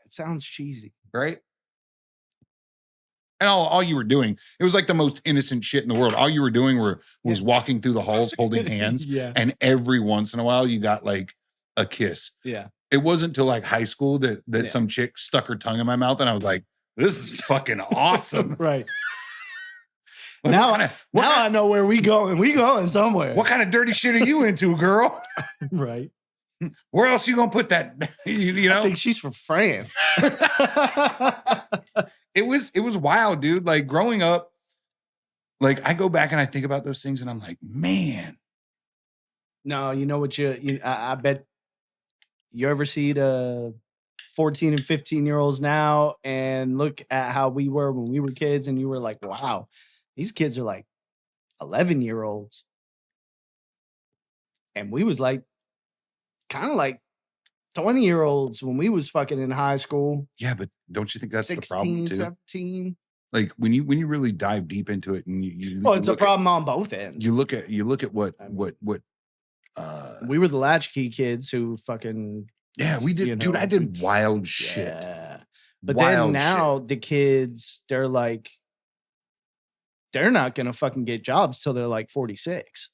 It sounds cheesy. Right? And all you were doing, it was like the most innocent shit in the world. All you were doing was walking through the halls holding hands. Yeah. And every once in a while you got like a kiss. Yeah. It wasn't till like high school that some chick stuck her tongue in my mouth and I was like, this is fucking awesome. Right. Now I know where we going. We going somewhere. What kind of dirty shit are you into, girl? Right. Where else you gonna put that? You know? I think she's from France. It was wild, dude. Like growing up, like I go back and I think about those things and I'm like, man. No, you know what I bet you ever see the 14 and 15-year-olds now and look at how we were when we were kids and you were like, wow, these kids are like 11-year-olds. And we was like, kind of like 20-year-olds when we was fucking in high school. Yeah, but don't you think that's 16, the problem too? 17. Like when you really dive deep into it and you it's a problem on both ends. You look at what we were the latchkey kids who fucking we did, dude. I did wild shit. But then now the kids, they're like, they're not gonna fucking get jobs till they're like 46.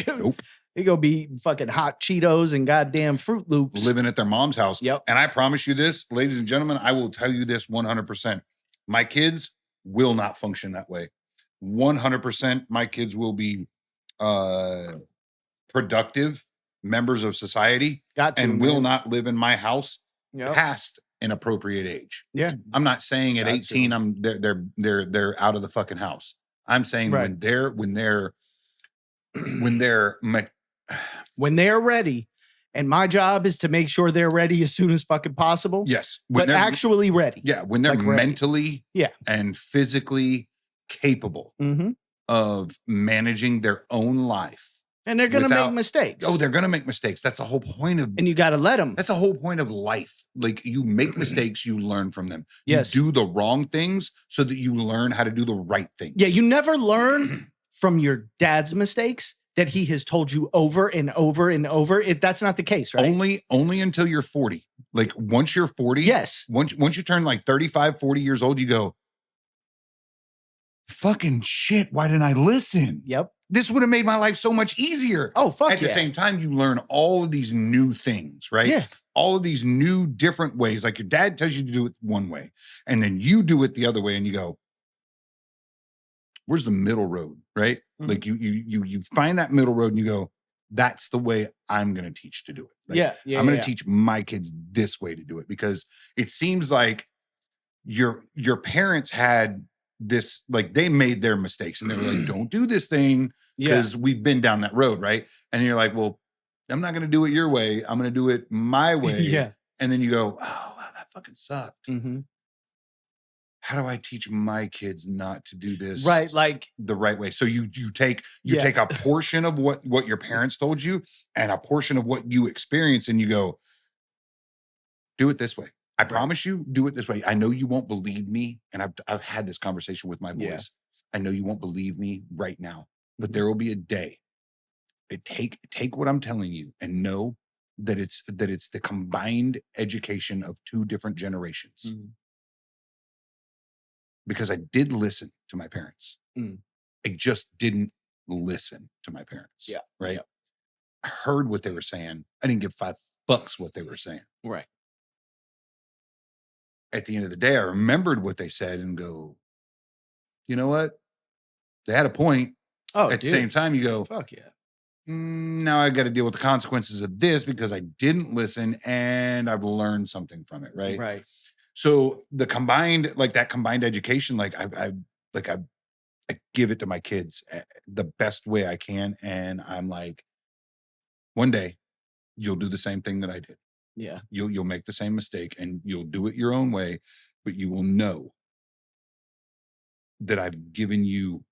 Nope. He go be eating fucking hot Cheetos and goddamn Fruit Loops. living at their mom's house. Yep. And I promise you this, ladies and gentlemen, I will tell you this 100%. My kids will not function that way. 100%. My kids will be productive members of society and will not live in my house past an appropriate age. Yeah. I'm not saying at 18 they're out of the fucking house. I'm saying when they're ready, and my job is to make sure they're ready as soon as fucking possible. Yes. But actually ready. Yeah. When they're mentally and physically capable of managing their own life. And they're going to make mistakes. Oh, they're going to make mistakes. That's the whole point of... And you got to let them. That's the whole point of life. Like, you make mistakes, you learn from them. Yes. You do the wrong things so that you learn how to do the right things. Yeah, you never learn from your dad's mistakes that he has told you over and over and over. That's not the case, right? Only until you're 40. Like, once you're 40... Yes. Once you turn like 35, 40 years old, you go, fucking shit, why didn't I listen? Yep. This would have made my life so much easier. Oh, fuck At the same time, you learn all of these new things, right? Yeah. All of these new different ways. Like, your dad tells you to do it one way, and then you do it the other way, and you go, where's the middle road, right? Mm-hmm. Like, you find that middle road, and you go, that's the way I'm going to teach to do it. Like, I'm going to teach my kids this way to do it, because it seems like your parents had this, like, they made their mistakes and they were like, don't do this thing because we've been down that road, right? And you're like, well, I'm not going to do it your way. I'm going to do it my way. Yeah. And then you go, oh, wow, that fucking sucked. Mm-hmm. How do I teach my kids not to do this right, like the right way? So you take a portion of what your parents told you and a portion of what you experience, and you go, do it this way. I promise you, do it this way. I know you won't believe me, and I've had this conversation with my boys. Yeah. I know you won't believe me right now, but there will be a day. Take what I'm telling you and know that it's the combined education of two different generations. Mm. Because I did listen to my parents. Mm. I just didn't listen to my parents. Yeah. Right. Yeah. I heard what they were saying. I didn't give 5 fucks what they were saying. Right. At the end of the day, I remembered what they said and go, you know what? They had a point. Oh, at the same time, you go, fuck yeah. Now I got to deal with the consequences of this because I didn't listen and I've learned something from it. Right. Right. So the combined education, I give it to my kids the best way I can. And I'm like, one day you'll do the same thing that I did. Yeah. You'll make the same mistake and you'll do it your own way, but you will know that I've given you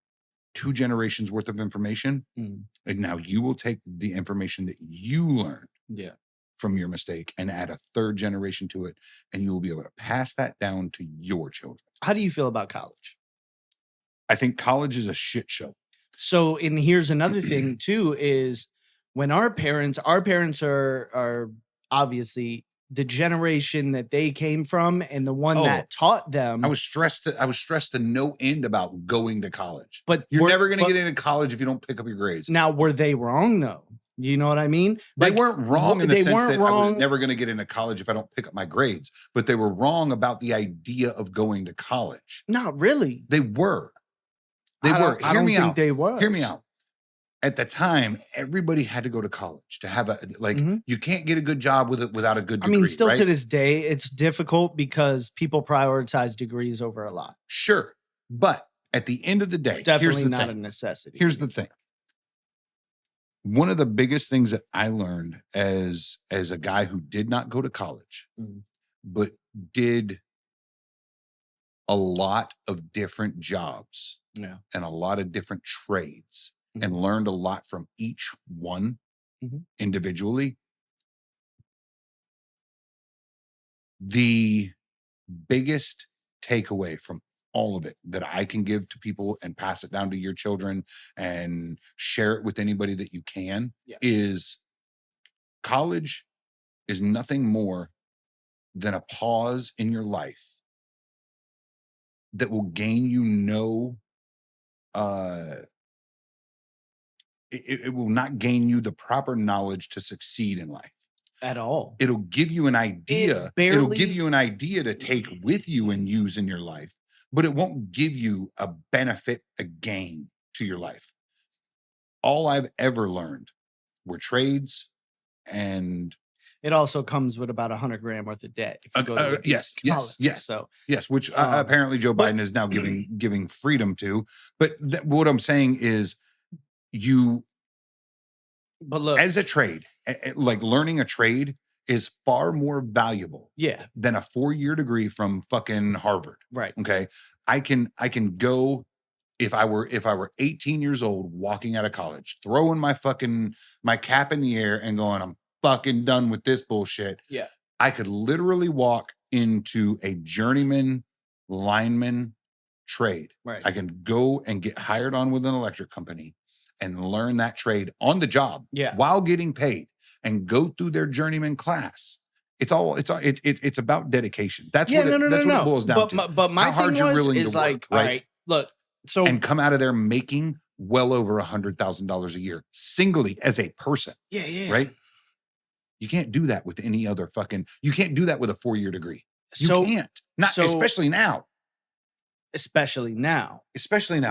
2 generations worth of information. Mm. And now you will take the information that you learned from your mistake and add a 3rd generation to it. And you will be able to pass that down to your children. How do you feel about college? I think college is a shit show. So, and here's another thing too, is when our parents are obviously the generation that they came from and the one that taught them. I was stressed to no end about going to college. But you're never going to get into college if you don't pick up your grades. Now, were they wrong though? You know what I mean? They weren't wrong in the sense that I was never going to get into college if I don't pick up my grades. But they were wrong about the idea of going to college. Not really. They were. Hear me out. They were. Hear me out. At the time, everybody had to go to college to have you can't get a good job without a good degree. I mean, still to this day, it's difficult because people prioritize degrees over a lot. Sure. But at the end of the day, definitely not a necessity. Here's the thing. One of the biggest things that I learned as a guy who did not go to college, but did a lot of different jobs and a lot of different trades and learned a lot from each one individually. The biggest takeaway from all of it that I can give to people and pass it down to your children and share it with anybody that you can is college is nothing more than a pause in your life that will gain you it will not gain you the proper knowledge to succeed in life. At all. It'll give you an idea. It'll give barely- you an idea to take with you and use in your life, but it won't give you a benefit, a gain to your life. All I've ever learned were trades, and It also comes with about 100 grand worth of debt. If you go to a yes, decent college. yes. So yes, which apparently Joe but- Biden is now giving freedom to. But what I'm saying is, but look, as a trade, like learning a trade is far more valuable yeah, than a 4-year degree from fucking Harvard. right. Okay. I can go, if I were 18 years old walking out of college, throwing my cap in the air and going, I'm fucking done with this bullshit. Yeah. I could literally walk into a journeyman lineman trade. Right. I can go and get hired on with an electric company and learn that trade on the job, Yeah. while getting paid, and go through their journeyman class. It's about dedication. That's what it boils down to. But my How hard thing you're was, willing is to like, work, all right? right, look, so And come out of there making well over $100,000 a year singly as a person, yeah. right? You can't do that with any other you can't do that with a 4-year degree. You can't. Especially now. Especially now,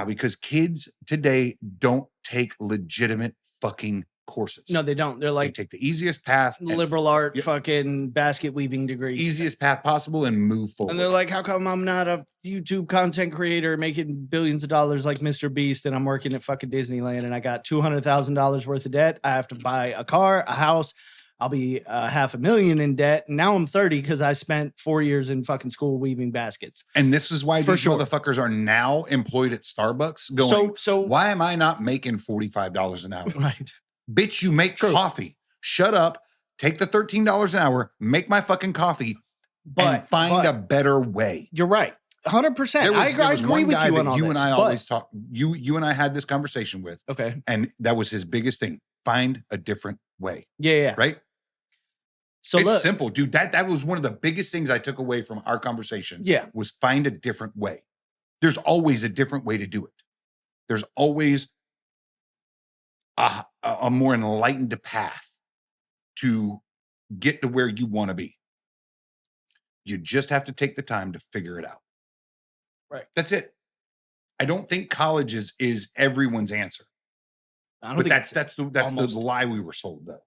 Because kids today don't take legitimate fucking courses. No, they don't. They're They like take the easiest path, and liberal art, yep. fucking basket weaving degree. easiest path possible, and move forward. And they're like, how come I'm not a YouTube content creator making billions of dollars like Mr. Beast, and I'm working at fucking Disneyland and I got $200,000 worth of debt? I have to buy a car, a house. I'll be $500,000 in debt. And now I'm 30 because I spent 4 years in fucking school weaving baskets. And this is why these sure. motherfuckers are now employed at Starbucks going, So why am I not making $45 an hour? right. Bitch, you make coffee. Shut up. Take the $13 an hour, make my fucking coffee, and find a better way. You're right. 100%. I agree with you on all you this. And I always talk. You and I had this conversation with. Okay. And that was his biggest thing. Find a different way. Yeah. Right? So it's look, simple, dude. That was one of the biggest things I took away from our conversation. Yeah. Was find a different way. There's always a different way to do it. There's always a more enlightened path to get to where you want to be. You just have to take the time to figure it out. Right. That's it. I don't think college is everyone's answer. But that's the lie we were sold, though.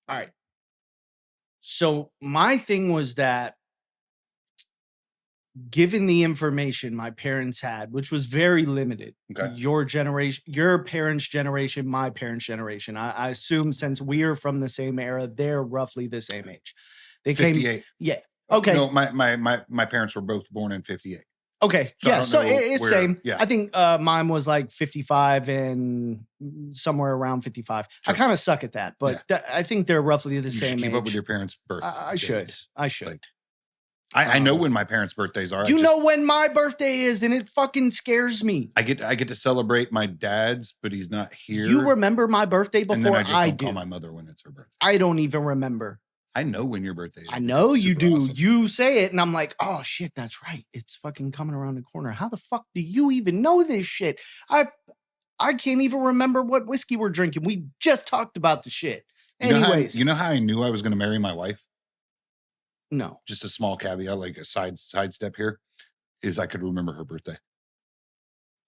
All right. So my thing was that given the information my parents had, which was very limited, Okay. your generation, your parents' generation, my parents' generation, I assume since we're from the same era, they're roughly the same age. They 58. came, yeah. Okay. No, my parents were both born in 58. Okay. So I yeah. don't So know it's where- same. yeah. I think mine was like 55 and somewhere around 55. Sure. I kind of suck at that, but I think they're roughly the You same should keep age. up with your parents' birth. I should. dates. I should. Like, I know when my parents' birthdays are. You know when my birthday is, and it fucking scares me. I get to celebrate my dad's, but he's not here. You remember my birthday and then before I just don't do. call my mother when it's her birthday. I don't even remember. I know when your birthday is. I know It's you super do. awesome. You say it, and I'm like, oh shit, that's right. It's fucking coming around the corner. How the fuck do you even know this shit? I can't even remember what whiskey we're drinking. We just talked about the shit. Anyways, you know how I knew I was going to marry my wife? no. Just a small caveat, like a sidestep here, is I could remember her birthday.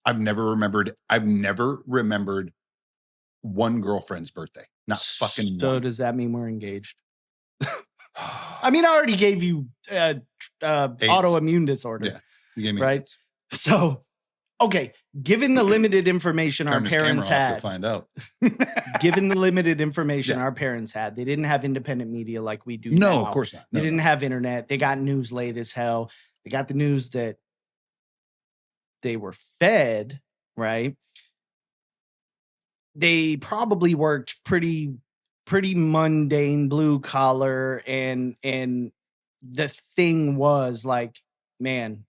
I've never remembered one girlfriend's birthday. Not fucking So one. does that mean we're engaged? I mean, I already gave you autoimmune disorder. Yeah, you gave me right? AIDS. So, okay, given the limited information our Turn this camera parents off, you'll had, find out. given the limited information Yeah. our parents had, they didn't have independent media like we do No, now. of course not. They No, didn't no. have internet. They got news late as hell. They got the news that they were fed, right? They probably worked pretty mundane blue collar, and the thing was like, man,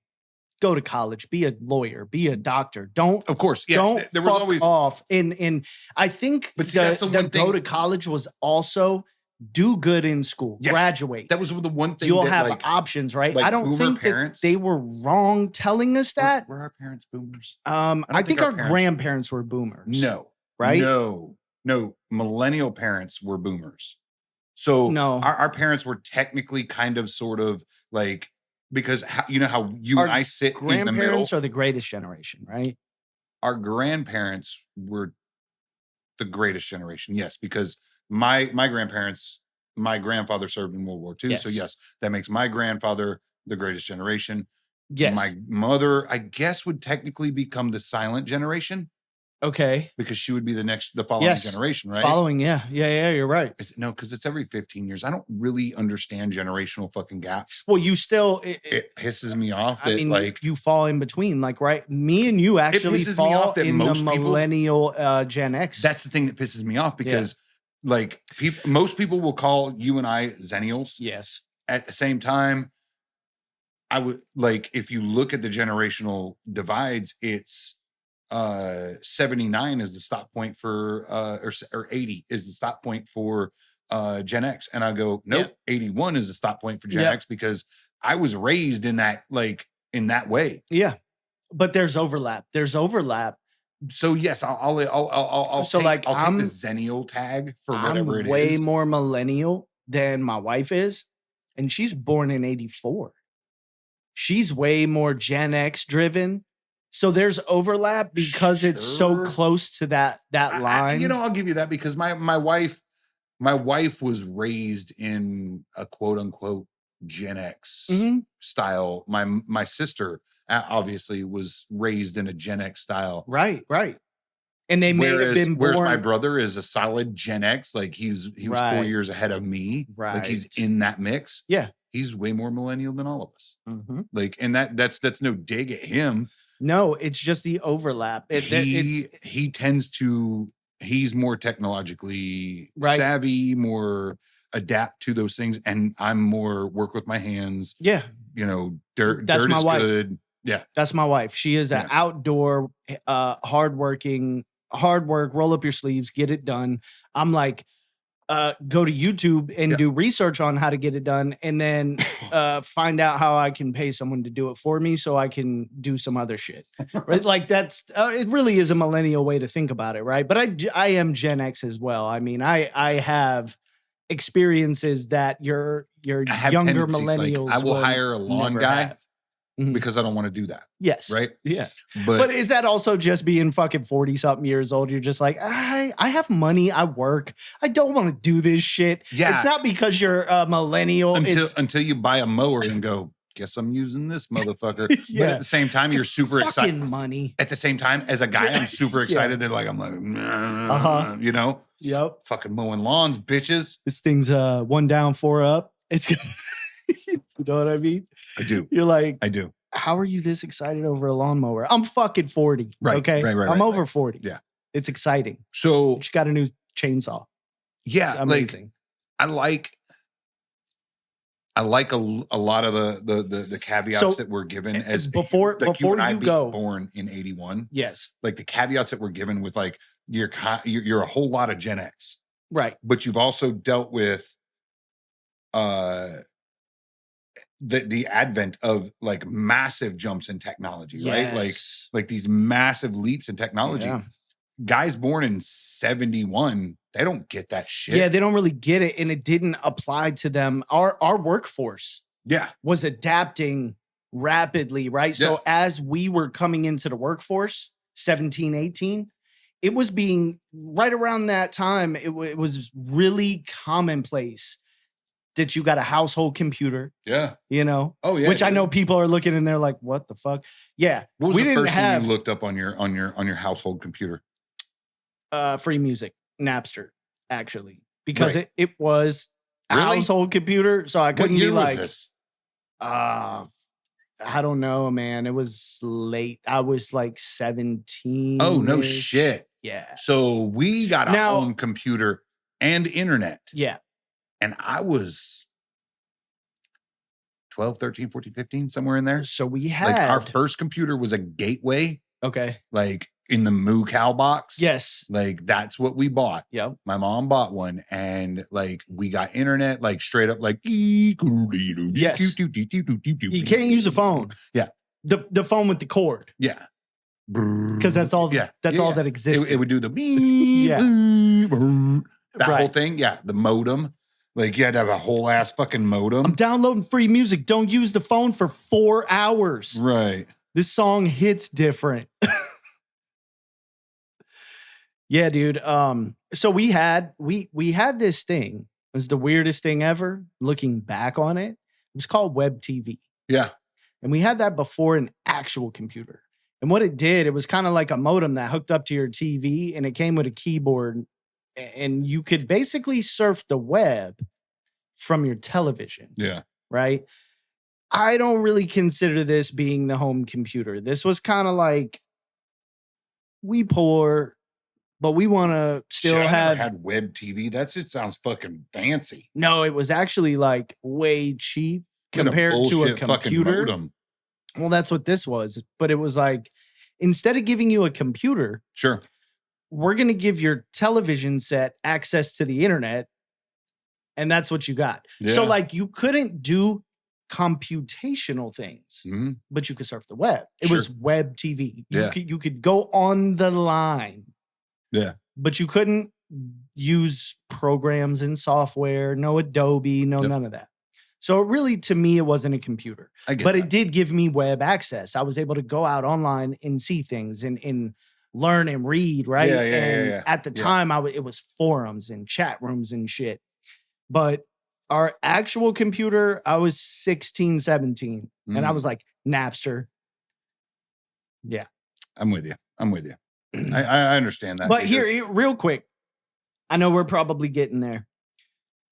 go to college, be a lawyer, be a doctor. Don't Of course, yeah. don't There was fuck always off. And I think But see, that's the one go thing- to college was also do good in school, Yes, graduate. that was the one thing You'll that, have like, options, right? like I don't boomer think parents- that they were wrong telling us that. Were our parents boomers? I don't think think our our parents- grandparents were boomers. No, right? No, millennial parents were boomers. So No. our parents were technically kind of sort of like, because you know how you Our and I sit in the middle. Grandparents are the greatest generation, right? Our grandparents were the greatest generation. Yes, because my grandparents, my grandfather served in World War II. So Yes. yes, that makes my grandfather the greatest generation. Yes. My mother, I guess, would technically become the silent generation Okay. because she would be the following Yes. generation, right? Following, yeah. You're right. No, because it's every 15 years. I don't really understand generational fucking gaps. Well, you still It pisses me off that, I mean, like, you fall in between, like, right? Me and you actually pisses me fall off that in the most people- millennial Gen X. that's the thing that pisses me off because, like, most people will call you and I Zennials. yes. At the same time, I would, like, if you look at the generational divides, it's 79 is the stop point for or 80 is the stop point for Gen X. And I go, nope, 81 is the stop point for Gen X because I was raised in that, like, in that way. Yeah. But there's overlap. So yes, I'll So, take, like, I'll take I'm- the Zennial tag for whatever I'm it way is. more millennial than my wife is, and she's born in 84. She's way more Gen X driven. So there's overlap because it's so Sure. close to that line. I'll give you that because my wife was raised in a quote unquote Gen X Mhm. style. My sister obviously was raised in a Gen X style. Right. And they may have been born. Whereas my brother is a solid Gen X. Like he was 4 Right. years ahead of me. Like he's Right. in that mix. Yeah. He's way more millennial than all of us. Mhm. Like, and that's no dig at him. No, it's just the overlap. He tends to, he's more technologically Right. savvy, more adapt to those things, and I'm more work with my hands. Yeah. Dirt That's my is wife. good. Yeah. That's my wife. She is an outdoor, hard work, roll up your sleeves, get it done. I'm like, go to YouTube and do research on how to get it done, and then find out how I can pay someone to do it for me so I can do some other shit. Right? Like that's it really is a millennial way to think about it, right? But I am Gen X as well. I mean, I have experiences that your I have younger tendencies, like, millennials I will hire a lawn never guy have. Mhm. because I don't want to do that. Yes. Right. Yeah. But, But is that also just being fucking 40 something years old? You're just like, I have money. I work. I don't want to do this shit. Yeah. It's not because you're a millennial. until you buy a mower and go, guess I'm using this motherfucker. Yeah. But at the same time, you're super excited. fucking money. At the same time, as a guy, I'm super excited that, like, I'm like, Uh-huh. Yep. fucking mowing lawns, bitches. This thing's 1 down, 4 up. It's you know what I mean? I do. You're like, I do. how are you this excited over a lawnmower? I'm fucking 40. Right, Okay. right, I'm right, over right. 40. Yeah. It's exciting. So Just got a new chainsaw. yeah, It's amazing. I like a lot of the caveats that were given as before you and I you being go. born in 81. Yes. Like the caveats that were given with, like, you're a whole lot of Gen X, Right. but you've also dealt with the advent of, like, massive jumps in technology, right? Yes. Like these massive leaps in technology. Yeah. Guys born in 71, they don't get that shit. Yeah, they don't really get it, and it didn't apply to them. Our workforce Yeah. was adapting rapidly, right? Yeah. So as we were coming into the workforce, 17, 18, it was being right around that time, it was really commonplace that you got a household computer, Yeah. Oh, yeah. which I know people are looking and they're like, what the fuck? Yeah. What was we the didn't first thing have you looked up on your household computer? free music, Napster, actually, because Right. it was a Really? household computer. So I What couldn't year be was like, this? I don't know, man. It was late. I was like 17. Oh, no shit. Yeah. So we got a Now- home computer and internet. Yeah. And I was 12, 13, 14, 15, somewhere in there. So we had Like, our first computer was a Gateway, okay. like in the Moo Cow box. Yes. Like, that's what we bought. Yep. My mom bought one, and, like, we got internet, like, straight up, like, yes. Yes. You can't use a phone. Yeah. The phone with the cord. Yeah. because that's all. Yeah, That's yeah, all yeah. that existed. It would do the beep, Yeah. that whole Right. thing. Yeah, the modem. Like you had to have a whole ass fucking modem. I'm downloading free music. Don't use the phone for 4 hours. Right. This song hits different. Yeah, dude. So we had this thing. It was the weirdest thing ever. Looking back on it, it was called web TV. Yeah. And we had that before an actual computer. And what it did, it was kind of like a modem that hooked up to your TV and it came with a keyboard. And you could basically surf the web from your television. Yeah. Right. I don't really consider this being the home computer. This was kind of like, we poor, but we want to still Shit, I never have. had web TV. It sounds fucking fancy. No, it was actually like way cheap compared to a bullshit fucking computer. modem. Well, that's what this was. But it was like, instead of giving you a computer, Sure. we're going to give your television set access to the internet. And that's what you got. So Yeah. like you couldn't do computational things, Mhm. but you could surf the web. It Sure. was web TV. Yeah. You could go on the line. Yeah. But you couldn't use programs and software, no Adobe, no Yep. none of that. So really, to me, it wasn't a computer. I get But that. it did give me web access. I was able to go out online and see things and learn and read, right? Yeah, yeah, and yeah. at the Yeah. time, it was forums and chat rooms and shit. But our actual computer, I was 16, 17. And I Mm. was like, Napster. Yeah. I'm with you. I understand that. But because here, real quick, I know we're probably getting there.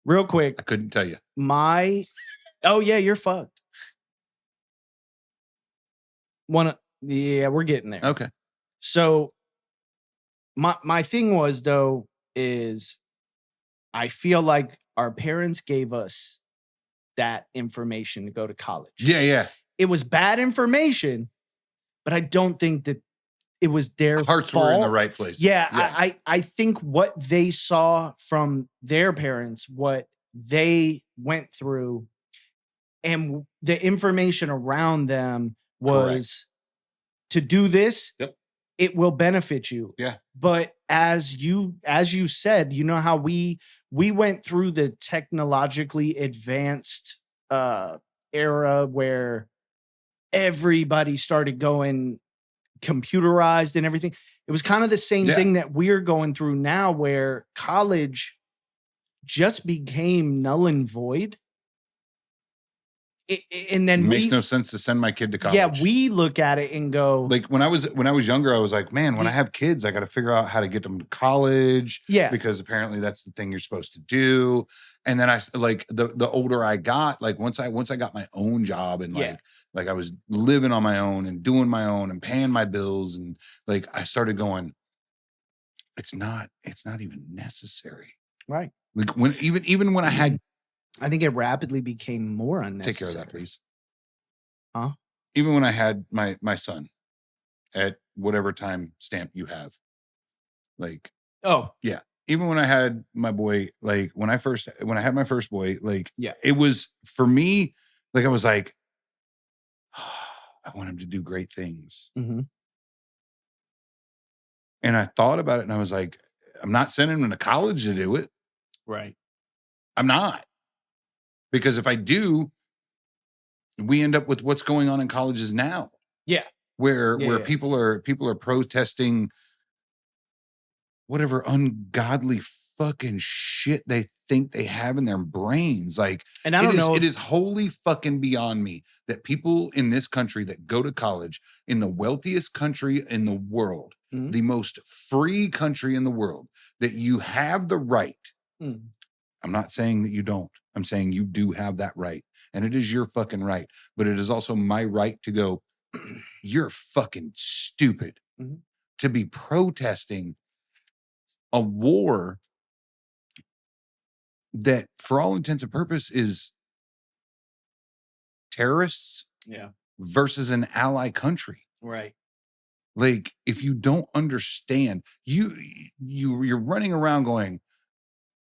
Real quick, I couldn't tell you. oh yeah, you're fucked. Yeah, we're getting there. Okay. So my thing was though is I feel like our parents gave us that information to go to college. Yeah, yeah. It was bad information, but I don't think that it was their Hearts fault. were in the right place. Yeah, I think what they saw from their parents, what they went through, and the information around them was to do this. Yep. It will benefit you. Yeah. But as you said, you know how we went through the technologically advanced era where everybody started going computerized and everything. It was kind of the same Yeah. thing that we're going through now, where college just became null and void. And then It makes no sense to send my kid to college. yeah, we look at it and go, like when I was younger, I was like, man, when I have kids, I got to figure out how to get them to college. Yeah. Because apparently that's the thing you're supposed to do. And then I like the older I got, like once I got my own job and Yeah. like I was living on my own and doing my own and paying my bills, and like I started going, it's not even necessary. right. Like when even when I had I think it rapidly became more unnecessary. take care of that, please. Huh? Even when I had my son at whatever time stamp you have, like Oh, yeah. Even when I had my boy, like when I had my first boy, like Yeah. it was for me, like I was like, I want him to do great things. mhm. And I thought about it and I was like, I'm not sending him to college to do it. Right. I'm not. Because if I do, we end up with what's going on in colleges now. Yeah. Where Yeah. people are protesting whatever ungodly fucking shit they think they have in their brains. Like And I don't know. it is wholly fucking beyond me that people in this country that go to college in the wealthiest country in the world, Mhm. the most free country in the world, that you have the right. Mm. I'm not saying that you don't. I'm saying you do have that right. And it is your fucking right. But it is also my right to go, you're fucking stupid Mhm. to be protesting a war that, for all intents and purpose, is terrorists Yeah. versus an ally country. Right. Like, if you don't understand, you're running around going,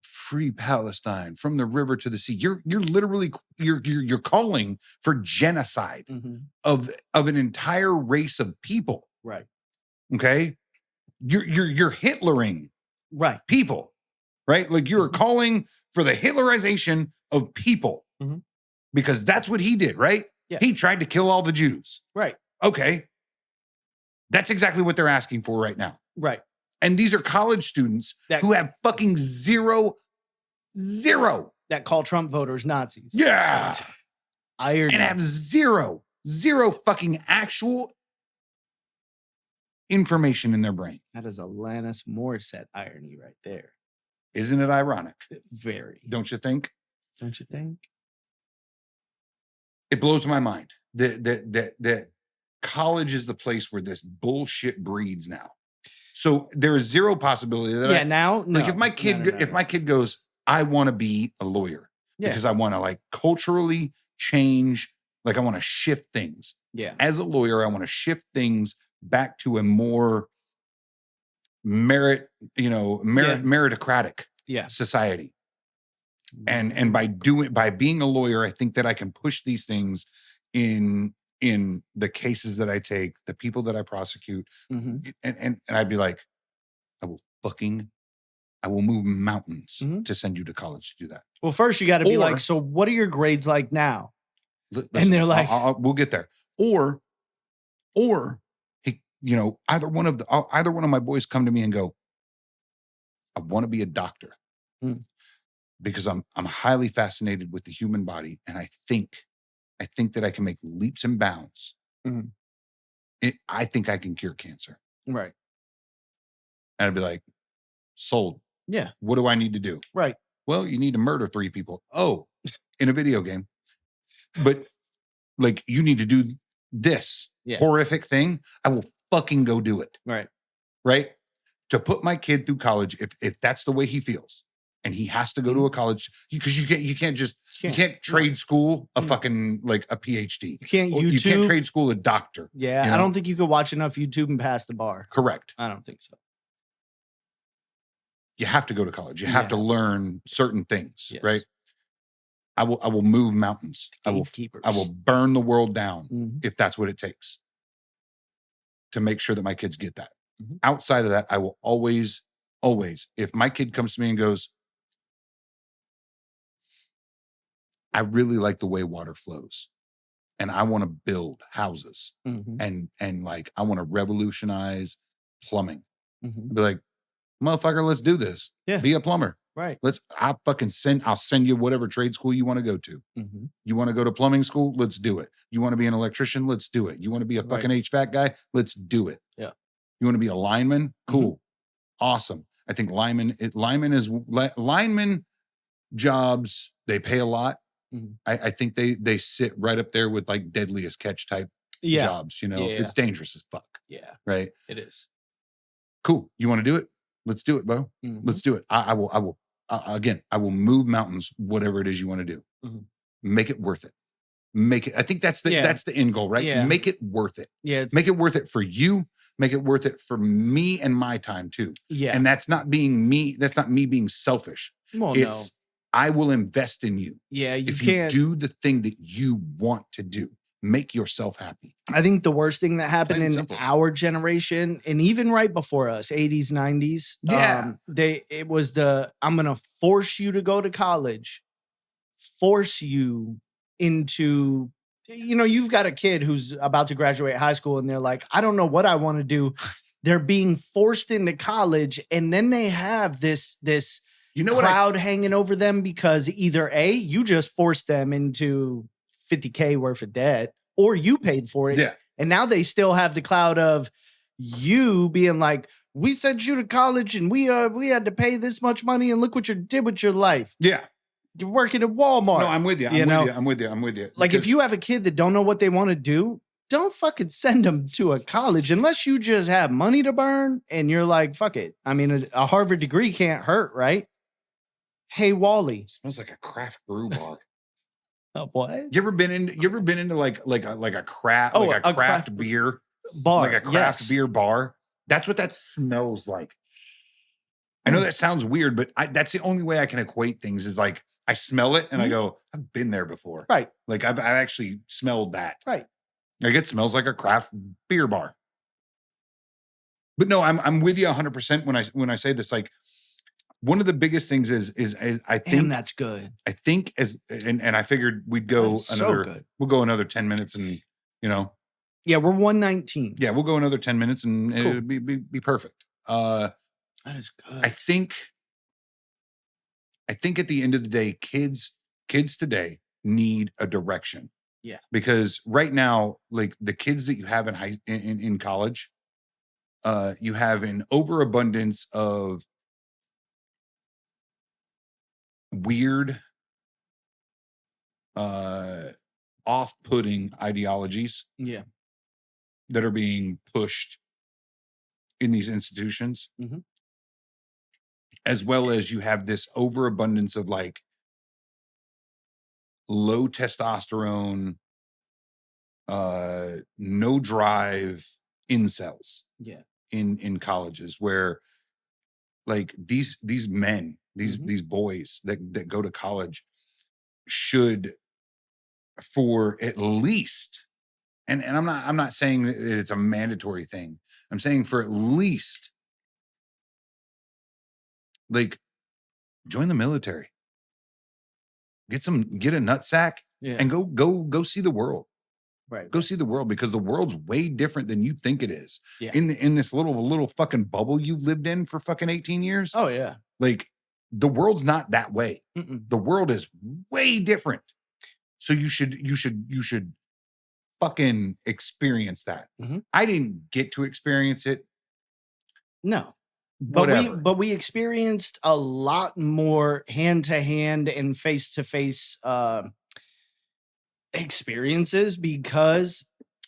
free Palestine from the river to the sea. You're literally you're calling for genocide Mhm. of an entire race of people. Right. Okay. You're Hitlering Right. people, right? Like you're calling for the Hitlerization of people because that's what he did, right? Yeah. He tried to kill all the Jews. Right. Okay. That's exactly what they're asking for right now. Right. And these are college students who have fucking zero. That call Trump voters Nazis. Yeah. Irony. And have zero fucking actual information in their brain. That is Alanis Morissette irony right there. Isn't it ironic? Very. Don't you think? Don't you think? It blows my mind that college is the place where this bullshit breeds now. So there is zero possibility that if my kid goes, I want to be a lawyer because I want to like culturally change, like I want to shift things. Yeah. As a lawyer, I want to shift things back to a more meritocratic society. And by being a lawyer, I think that I can push these things in the cases that I take, the people that I prosecute, and I'd be like, I will move mountains to send you to college to do that. Well, first you got to be like, so what are your grades like now? Listen, and they're like, we'll get there. Or either one of my boys come to me and go, I want to be a doctor because I'm highly fascinated with the human body, and I think that I can make leaps and bounds. I think I can cure cancer. Right. And I'd be like, sold. Yeah. What do I need to do? Right. Well, you need to murder 3 people. Oh, in a video game. But like, you need to do this horrific thing. I will fucking go do it. Right. Right. To put my kid through college, if that's the way he feels, and he has to go to a college, because you can't trade school a fucking like a PhD. You can't You can't trade school a doctor. Yeah. I don't think you could watch enough YouTube and pass the bar. Correct. I don't think so. You have to go to college. You have to learn certain things, right? I will move mountains. I will burn the world down if that's what it takes to make sure that my kids get that. Outside of that, I will always, if my kid comes to me and goes, I really like the way water flows and I want to build houses and like, I want to revolutionize plumbing. I'd be like, motherfucker, let's do this. Yeah. Be a plumber. Right. I'll send you whatever trade school you want to go to. You want to go to plumbing school? Let's do it. You want to be an electrician? Let's do it. You want to be a fucking HVAC guy? Let's do it. Yeah. You want to be a lineman? Cool. Awesome. I think lineman jobs, they pay a lot. I think they sit right up there with like deadliest catch type jobs. It's dangerous as fuck. Yeah. Right. It is. Cool. You want to do it? Let's do it, Bo. Let's do it. I will move mountains, whatever it is you want to do. Make it worth it. Make it. I think that's the end goal, right? Yeah. Make it worth it. Yeah. Make it worth it for you. Make it worth it for me and my time too. Yeah. And that's not being me. That's not me being selfish. Well, it's I will invest in you. Yeah. If you do the thing that you want to do, make yourself happy. I think the worst thing that happened in simple. our generation, and even right before us, 80s, 90s, it was I'm going to force you to go to college, force you into, you've got a kid who's about to graduate high school and they're like, I don't know what I want to do. They're being forced into college. And then they have this crowd hanging over them because either A, you just forced them into $50K worth of debt, or you paid for it. Yeah. And now they still have the cloud of you being like, we sent you to college and we had to pay this much money and look what you did with your life. Yeah. You're working at Walmart. No, I'm with you. I'm with you. Like if you have a kid that don't know what they want to do, don't fucking send them to a college unless you just have money to burn and you're like, fuck it. I mean, a Harvard degree can't hurt, right? Hey, Wally. It smells like a craft brew bar. What? You ever been into like a craft beer bar, like a craft beer bar? That's what that smells like. I know that sounds weird, but that's the only way I can equate things is like I smell it and I go, I've been there before. Right. Like I've actually smelled that. Right. Like it smells like a craft beer bar. But no, I'm with you 100% when I say this. Like, one of the biggest things is I think Damn, that's good. I think and I figured we'd go we'll go another 10 minutes and yeah, we're 119. Yeah, we'll go another 10 minutes and Cool. it'll be perfect. That is good. I think at the end of the day, kids today need a direction. Yeah. Because right now, like the kids that you have in college, you have an overabundance of weird, off-putting ideologies. Yeah. That are being pushed in these institutions. Mm-hmm. As well as you have this overabundance of like low testosterone, no drive incels. Yeah. In colleges where like these men, these boys that go to college should, for at least, and I'm not saying that it's a mandatory thing. I'm saying for at least like join the military. Get a nutsack and go see the world. Right. Go see the world, because the world's way different than you think it is. Yeah. In this little fucking bubble you've lived in for fucking 18 years. Oh yeah. Like the world's not that way. The world is way different. So you should fucking experience that. I didn't get to experience it. No. Whatever. But we experienced a lot more hand-to-hand and face-to-face experiences because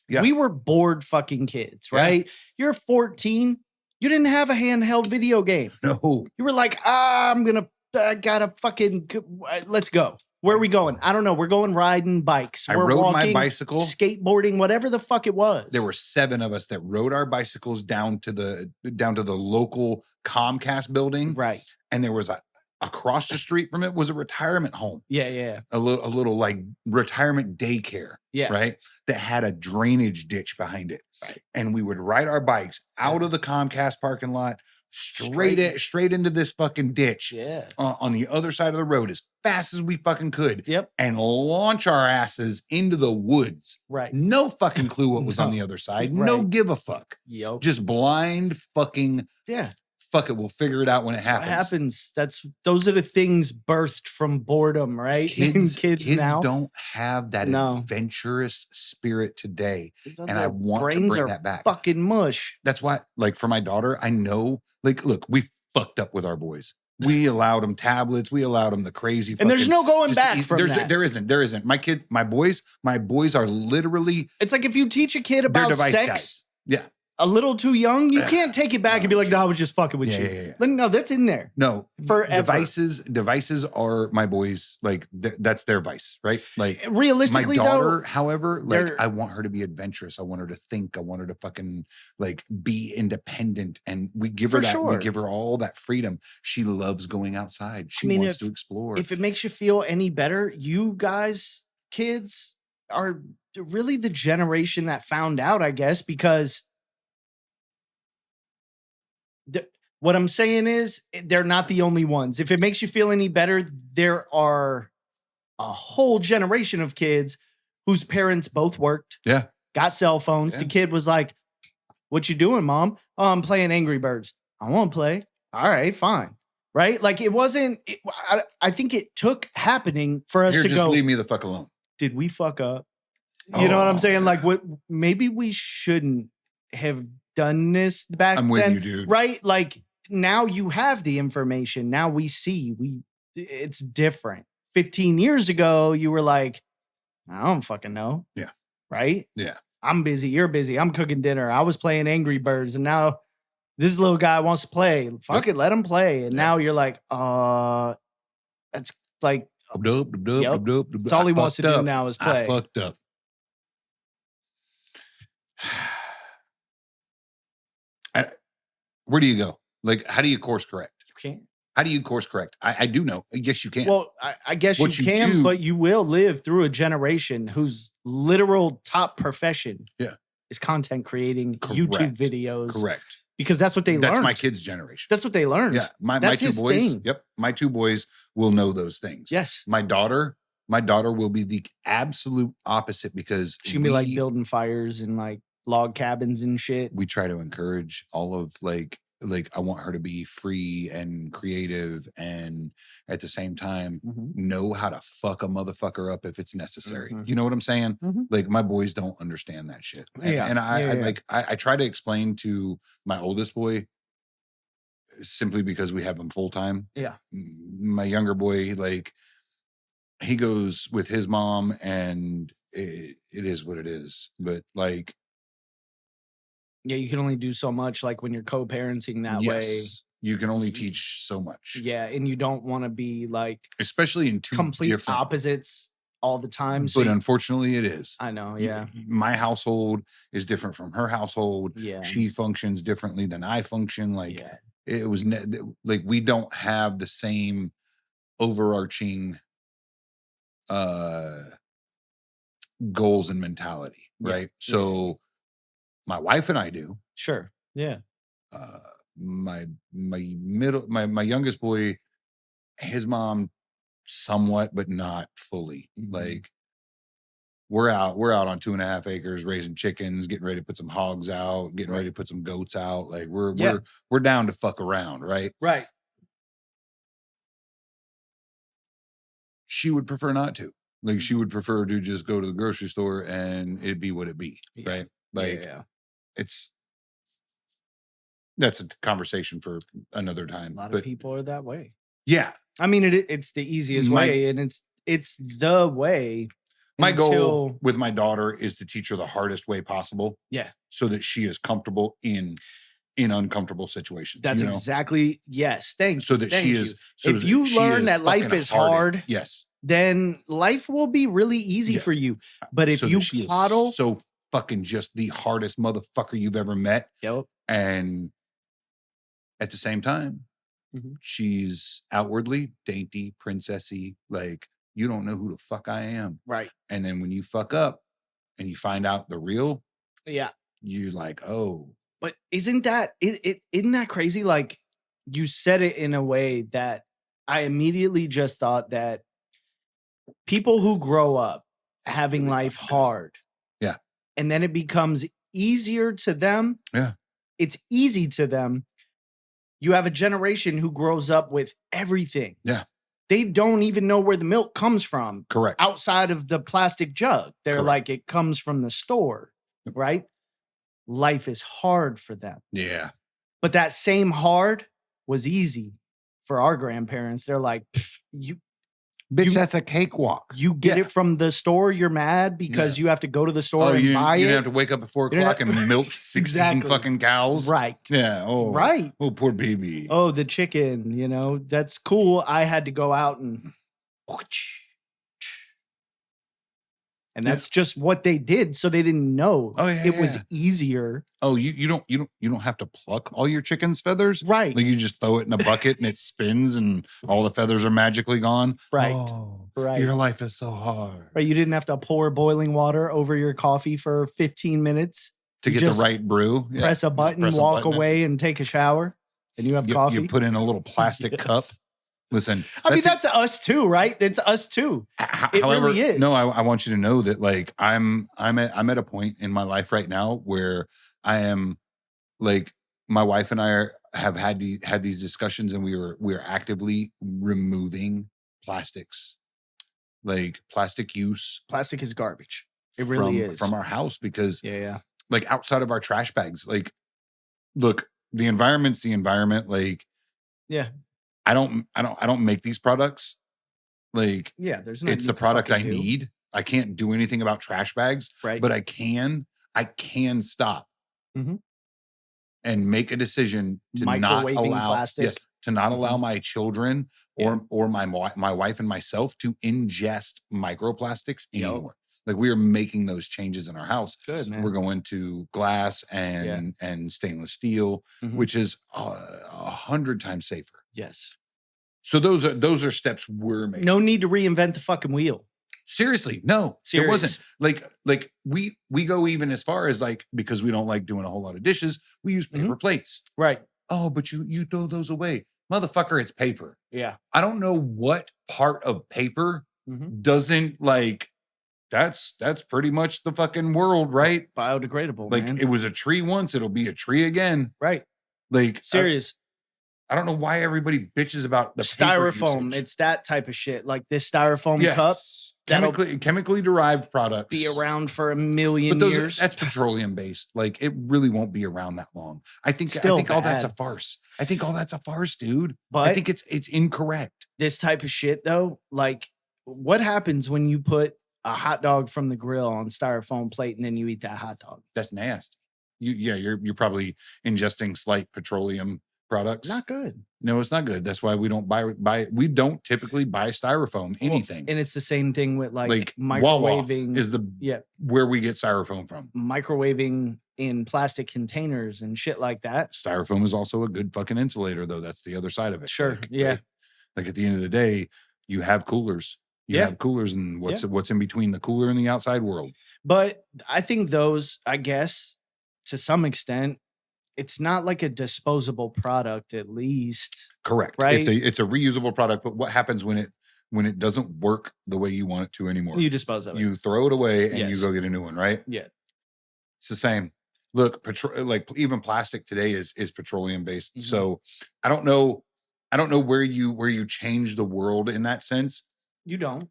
we were bored fucking kids, right? Yeah. You're 14. You didn't have a handheld video game. No. You were like, I gotta fucking, let's go. Where are we going? I don't know. We're going riding bikes. We're rode walking, my bicycle. Skateboarding, whatever the fuck it was. There were 7 of us that rode our bicycles down to the local Comcast building. Right. And there was across the street from it was a retirement home. Yeah. A little like retirement daycare. Yeah. Right. That had a drainage ditch behind it. Right. And we would ride our bikes out of the Comcast parking lot, straight into this fucking ditch. Yeah. On the other side of the road as fast as we fucking could. Yep. And launch our asses into the woods. Right. No fucking clue what was on the other side. Right. No give a fuck. Yep. Just blind fucking. Yeah. Fuck it. We'll figure it out when it happens. Those are the things birthed from boredom, right? Kids now don't have that adventurous spirit today. And I want brains to bring that back. Fucking mush. That's why, like for my daughter, I know, like, look, we fucked up with our boys. We allowed them tablets. We allowed them the crazy. And there's no going back from that. There isn't. My boys are literally. It's like if you teach a kid about sex. Guys. Yeah. A little too young, you can't take it back and be like, no, I was just fucking with you. Yeah. No, that's in there. No. Forever. Devices are my boys, like, that's their vice, right? Like, realistically, my daughter, however, like, I want her to be adventurous. I want her to think. I want her to fucking, like, be independent. And we give her that. We give her all that freedom. She loves going outside. She wants to explore. If it makes you feel any better, you guys, kids, are really the generation that found out, I guess, because what I'm saying is they're not the only ones. If it makes you feel any better, there are a whole generation of kids whose parents both worked. Yeah. Got cell phones. Yeah. The kid was like, what you doing, mom? Oh, I'm playing Angry Birds. I want to play. All right, fine. Right? Like it wasn't, I think it took happening for us to just go. Leave me the fuck alone. Did we fuck up? You know what I'm saying? Like maybe we shouldn't have done this back then. I'm with you, dude. Right? Like now you have the information. Now we see it's different. 15 years ago, you were like, I don't fucking know. Yeah. Right? Yeah. I'm busy. You're busy. I'm cooking dinner. I was playing Angry Birds. And now this little guy wants to play. Fuck it. Let him play. And now you're like, that's like, that's all he wants to do now is play. I fucked up. Where do you go? Like, how do you course correct? You can't. How do you course correct? I do know. Yes, you can. Well, I guess you can, but you will live through a generation whose literal top profession is content creating, YouTube videos. Correct. because that's what they That's learned. my kids' generation. That's what they learned. Yeah, my That's two his boys. thing. Yep, my two boys will know those things. Yes. My daughter will be the absolute opposite because She can be like building fires and like log cabins and shit. we try to encourage all of like I want her to be free and creative and at the same time know how to fuck a motherfucker up if it's necessary. You know what I'm saying? Like my boys don't understand that shit. And I try to explain to my oldest boy simply because we have him full time. Yeah. My younger boy, like he goes with his mom and it is what it is. But like, yeah, you can only do so much like when you're co-parenting that way. You can only teach so much. Yeah, and you don't want to be like especially in two complete different opposites all the time. But unfortunately it is. I know, yeah. My household is different from her household. Yeah. She functions differently than I function. Like it was like we don't have the same overarching goals and mentality, right? So my wife and I do. Sure. Yeah. My youngest boy, his mom somewhat, but not fully. Like we're out on 2.5 acres raising chickens, getting ready to put some hogs out, getting ready to put some goats out. Like we're down to fuck around, right? Right. She would prefer not to. Like she would prefer to just go to the grocery store and it'd be what it be, right? Like that's a conversation for another time. A lot of people are that way. Yeah. I mean, it's the easiest way, and it's the way. My goal with my daughter is to teach her the hardest way possible. Yeah. So that she is comfortable in uncomfortable situations. That's exactly, yes. Thank you. So that she is. So if you learn that life is hard, then life will be really easy for you. But if you coddle, so fucking just the hardest motherfucker you've ever met. Yep. And at the same time, she's outwardly dainty, princessy. Like you don't know who the fuck I am. Right. And then when you fuck up and you find out the real, you like, oh. But isn't that crazy? Like you said it in a way that I immediately just thought that people who grow up having life hard, and then it becomes easier to them. Yeah. It's easy to them. You have a generation who grows up with everything. Yeah. They don't even know where the milk comes from. Correct. Outside of the plastic jug. They're like, it comes from the store, right? Life is hard for them. Yeah. But that same hard was easy for our grandparents. They're like, that's a cakewalk. You get it from the store. You're mad because you have to go to the store and buy it. You have to wake up at 4 o'clock and milk 16 fucking cows. Right. Yeah. Oh, right. Oh, poor baby. Oh, the chicken, that's cool. I had to go out and that's just what they did. So they didn't know it was easier. Oh, you don't have to pluck all your chicken's feathers. Right. Like you just throw it in a bucket and it spins and all the feathers are magically gone. Right. Oh, right. Your life is so hard. Right. You didn't have to pour boiling water over your coffee for 15 minutes. To get the right brew. Press a button, walk away and take a shower and you have coffee. You put in a little plastic cup. Listen, I mean, that's us too, right? It's us too. It really is. No, I want you to know that like I'm at a point in my life right now where I am like my wife and I have had these discussions and we're actively removing plastics, like plastic use. Plastic is garbage. It really is from our house because like outside of our trash bags, like look, the environment's the environment. Like I don't make these products. Like, there's it's the product I need. I can't do anything about trash bags, right? But I can stop and make a decision to not allow plastic. To not allow my children or my wife and myself to ingest microplastics anymore. Like we are making those changes in our house. Good, man. We're going to glass and stainless steel, which is 100 times safer. Yes. So those are steps we're making. No need to reinvent the fucking wheel. Seriously, no, Serious. it wasn't. Like we go even as far as like, because we don't like doing a whole lot of dishes, we use paper plates. Right. Oh, but you throw those away. Motherfucker, it's paper. Yeah. I don't know what part of paper Mhm. doesn't like that's pretty much the fucking world, right? Biodegradable, Like man. it was a tree once, it'll be a tree again. Right. Like Serious. I don't know why everybody bitches about the paper Styrofoam. usage. It's that type of shit. Like this styrofoam cup. That'll Chemically derived products be around for a million but years. that's petroleum based. Like it really won't be around that long. I think Still all that's a bad. farce. I think all that's a farce, dude. But I think it's incorrect. this type of shit though, like what happens when you put a hot dog from the grill on styrofoam plate and then you eat that hot dog? That's nasty. You're probably ingesting slight petroleum products. Not good. No, it's not good. That's why we don't buy we don't typically buy styrofoam anything. And it's the same thing with like Wawa microwaving is where we get styrofoam from. Microwaving in plastic containers and shit like that. Styrofoam is also a good fucking insulator, though. That's the other side of it. Sure. Like, Yeah. right? Like at the end of the day, you have coolers. You have coolers, and what's in between the cooler and the outside world. But I think those, I guess, to some extent, it's not like a disposable product, at least. Correct. Right? It's a reusable product, but what happens when it doesn't work the way you want it to anymore? You dispose of it. You throw it away and you Yes. go get a new one, right? Yeah. It's the same. Look, like even plastic today is petroleum based. Mhm. So I don't know where you change the world in that sense. You don't.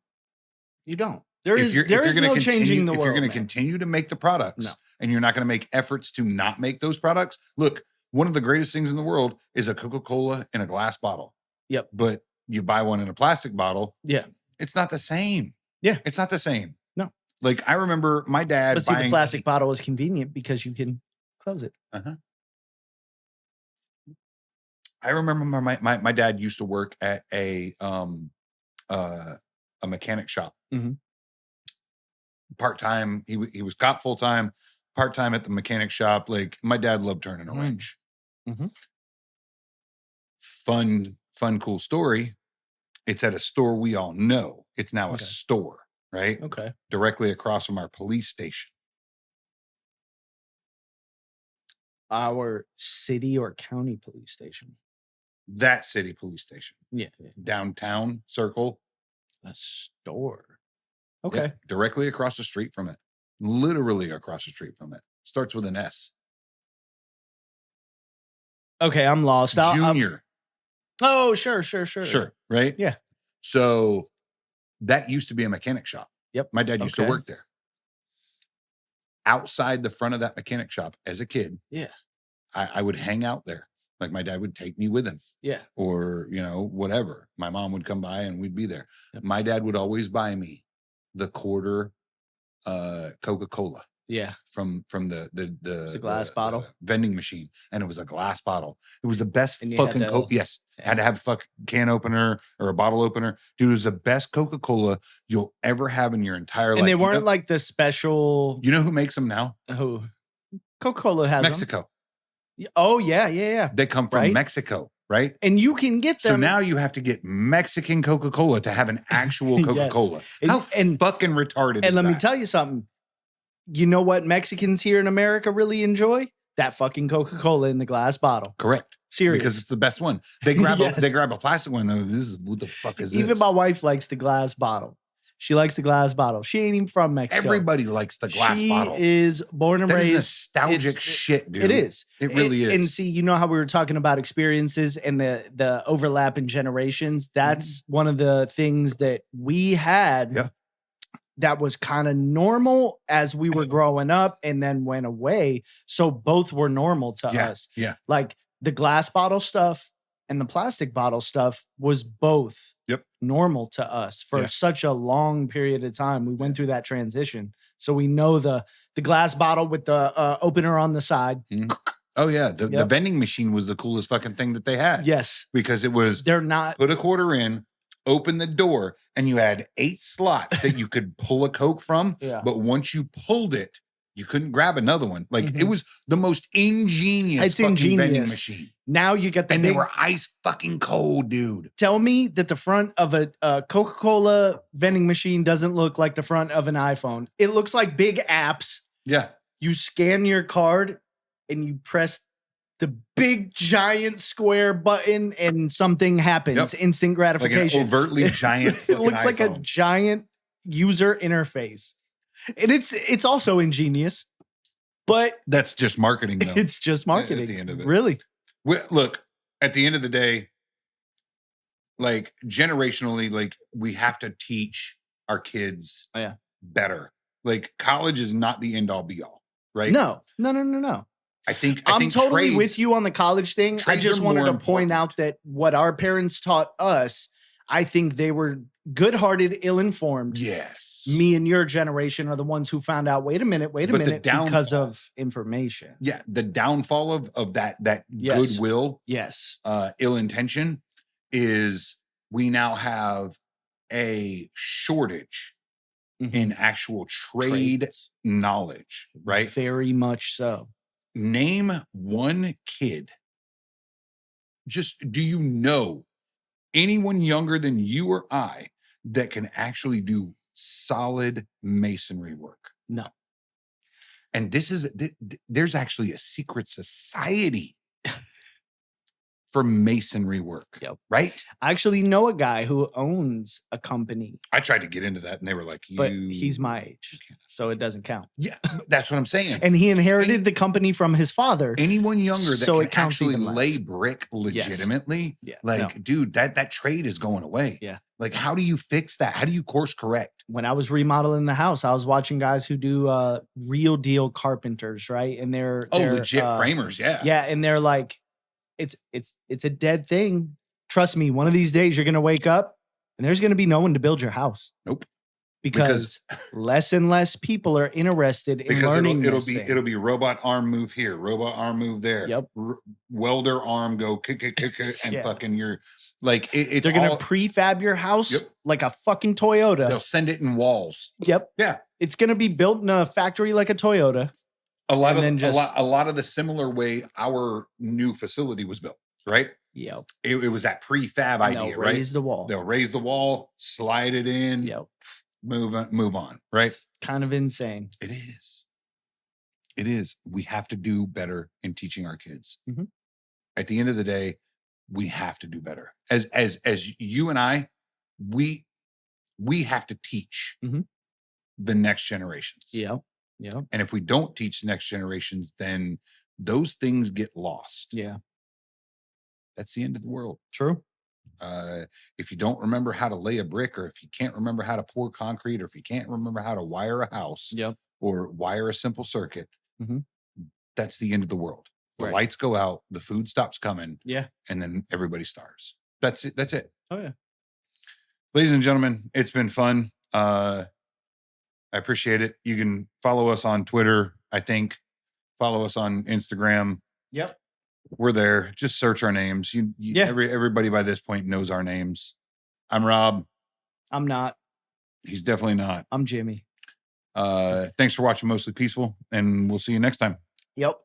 There If is you're no gonna changing the if world. you're going to man. continue to make the products, No. and you're not going to make efforts to not make those products. Look, one of the greatest things in the world is a Coca-Cola in a glass bottle. Yep. But you buy one in a plastic bottle. Yeah. It's not the same. Yeah. It's not the same. No. Like I remember my dad But see, buying the plastic bottle is convenient because you can close it. I remember my dad used to work at a mechanic shop. Mhm. Part-time. He was cop full-time, part-time at the mechanic shop. Like my dad loved turning a wrench. Mhm. Fun, cool story. It's at a store we all know. It's now a store, right? Okay. Directly across from our police station. Our city or county police station. That city police station. Yeah. Downtown circle. A store. Okay. Yeah, directly across the street from it. Literally across the street from it. Starts with an S. Okay, I'm lost. Junior. Oh, sure. Sure. Right? Yeah. So that used to be a mechanic shop. Yep. My dad used to Okay. work there. Outside the front of that mechanic shop as a kid. Yeah. I would hang out there. Like my dad would take me with him. Yeah. Or, whatever. My mom would come by and we'd be there. Yep. My dad would always buy me the quarter Coca-Cola. Yeah. From the It's a glass bottle? the vending machine, and it was a glass bottle. It was the best And you had fucking to- Coke. Yes, had to have a fucking can opener or a bottle opener. Dude, it was the best Coca-Cola you'll ever have in your entire life. And they weren't like the special. You know who makes them now? Who? Coca-Cola has them. Mexico. Oh yeah. They come from Right? Mexico, right? And you can get them. So now you have to get Mexican Coca-Cola to have an actual Yes. Coca-Cola. How And- fucking retarded is And let me that? tell you something. You know what Mexicans here in America really enjoy? That fucking Coca-Cola in the glass bottle. Correct. Serious. Because it's the best one. They grab Yes. they grab a plastic one though. What the fuck is this? Even my wife likes the glass bottle. She likes the glass bottle. She ain't even from Mexico. Everybody likes the glass she bottle. is born and That raised. is nostalgic it's- shit, dude. It is. It really is. And see, you know how we were talking about experiences and the overlap in generations? That's one of the things that we had Yeah. that was kind of normal as we were growing up and then went away. So both were normal to us. Yeah. Like the glass bottle stuff and the plastic bottle stuff was both normal to us for such a long period of time. We went through that transition. So we know the glass bottle with the opener on the side. Oh yeah. The vending machine was the coolest fucking thing that they had. Yes. Because it was They're not. put a quarter in, open the door, and you had 8 slots that you could pull a Coke from. Yeah. But once you pulled it, You couldn't grab another one. Like it Mhm. was the most ingenious It's fucking vending ingenious. machine. Now you get the And they big. were ice fucking cold, dude. Tell me that the front of a Coca-Cola vending machine doesn't look like the front of an iPhone. It looks like big apps. Yeah. You scan your card and you press the big giant square button and something happens. Yep. Instant Like gratification. an overtly giant It fucking looks like a iPhone. giant user interface. And it's also ingenious, but That's just marketing, though. it's just marketing. At the end of it. Really. Look, at the end of the day, like generationally, like we have to teach our kids better. Like college is not the end all be all, right? No. I think I'm totally trades- with you on the college thing. I trades just are wanted more to point important. out that what our parents taught us, I think they were good-hearted, ill-informed. Yes. Me and your generation are the ones who found out, wait a minute, But the because downfall- of information. Yeah, the downfall of that Yes. goodwill, Yes. ill intention is we now have a shortage in actual trade Trades. knowledge, right? Very much so. Name one kid. Just do you know anyone younger than you or I that can actually do solid masonry work? No. And this is there's actually a secret society for masonry work. Yep. Right? I actually know a guy who owns a company, I tried to get into that and they were like, but he's my age, so it doesn't count. Yeah, that's what I'm saying. And he inherited the company from his father. Anyone younger that So can it counts actually even less. lay brick legitimately, Yeah, like, no. dude, that trade is going away. Yeah. Like, how do you fix that? How do you course correct? When I was remodeling the house, I was watching guys who do real deal carpenters, right? And they're legit framers, yeah. Yeah, and they're like, it's a dead thing. Trust me, one of these days you're gonna wake up and there's gonna be no one to build your house. Nope. Because less and less people are interested in learning. It'll be robot arm move here, robot arm move there. Yep. Welder arm go kick, and Yeah. fucking you're like it's They're gonna all, prefab your house Yep. like a fucking Toyota. they'll send it in walls. Yep. Yeah. It's gonna be built in a factory like a Toyota. A lot And of then just- a lot of the similar way our new facility was built, right? Yep. It was that prefab And idea, they'll right? raise the wall. They'll raise the wall, slide it in, Yep. move on, right? It's kind of insane. It is. It is. We have to do better in teaching our kids. Mhm. At the end of the day, we have to do better. As you and I, we have to teach Mhm. the next generations. Yep. Yep. And if we don't teach the next generations, then those things get lost. Yeah. That's the end of the world. True. If you don't remember how to lay a brick, or if you can't remember how to pour concrete, or if you can't remember how to wire a house, Yep. or wire a simple circuit, Mhm. that's the end of the world. The Right. lights go out, the food stops coming, Yeah. and then everybody starves. That's it. That's it. Oh yeah. Ladies and gentlemen, it's been fun. I appreciate it. You can follow us on Twitter, I think. Follow us on Instagram. Yep. We're there. Just search our names. Yeah. Everybody by this point knows our names. I'm Rob. I'm not. He's definitely not. I'm Jimmy. Thanks for watching Mostly Peaceful, and we'll see you next time. Yep.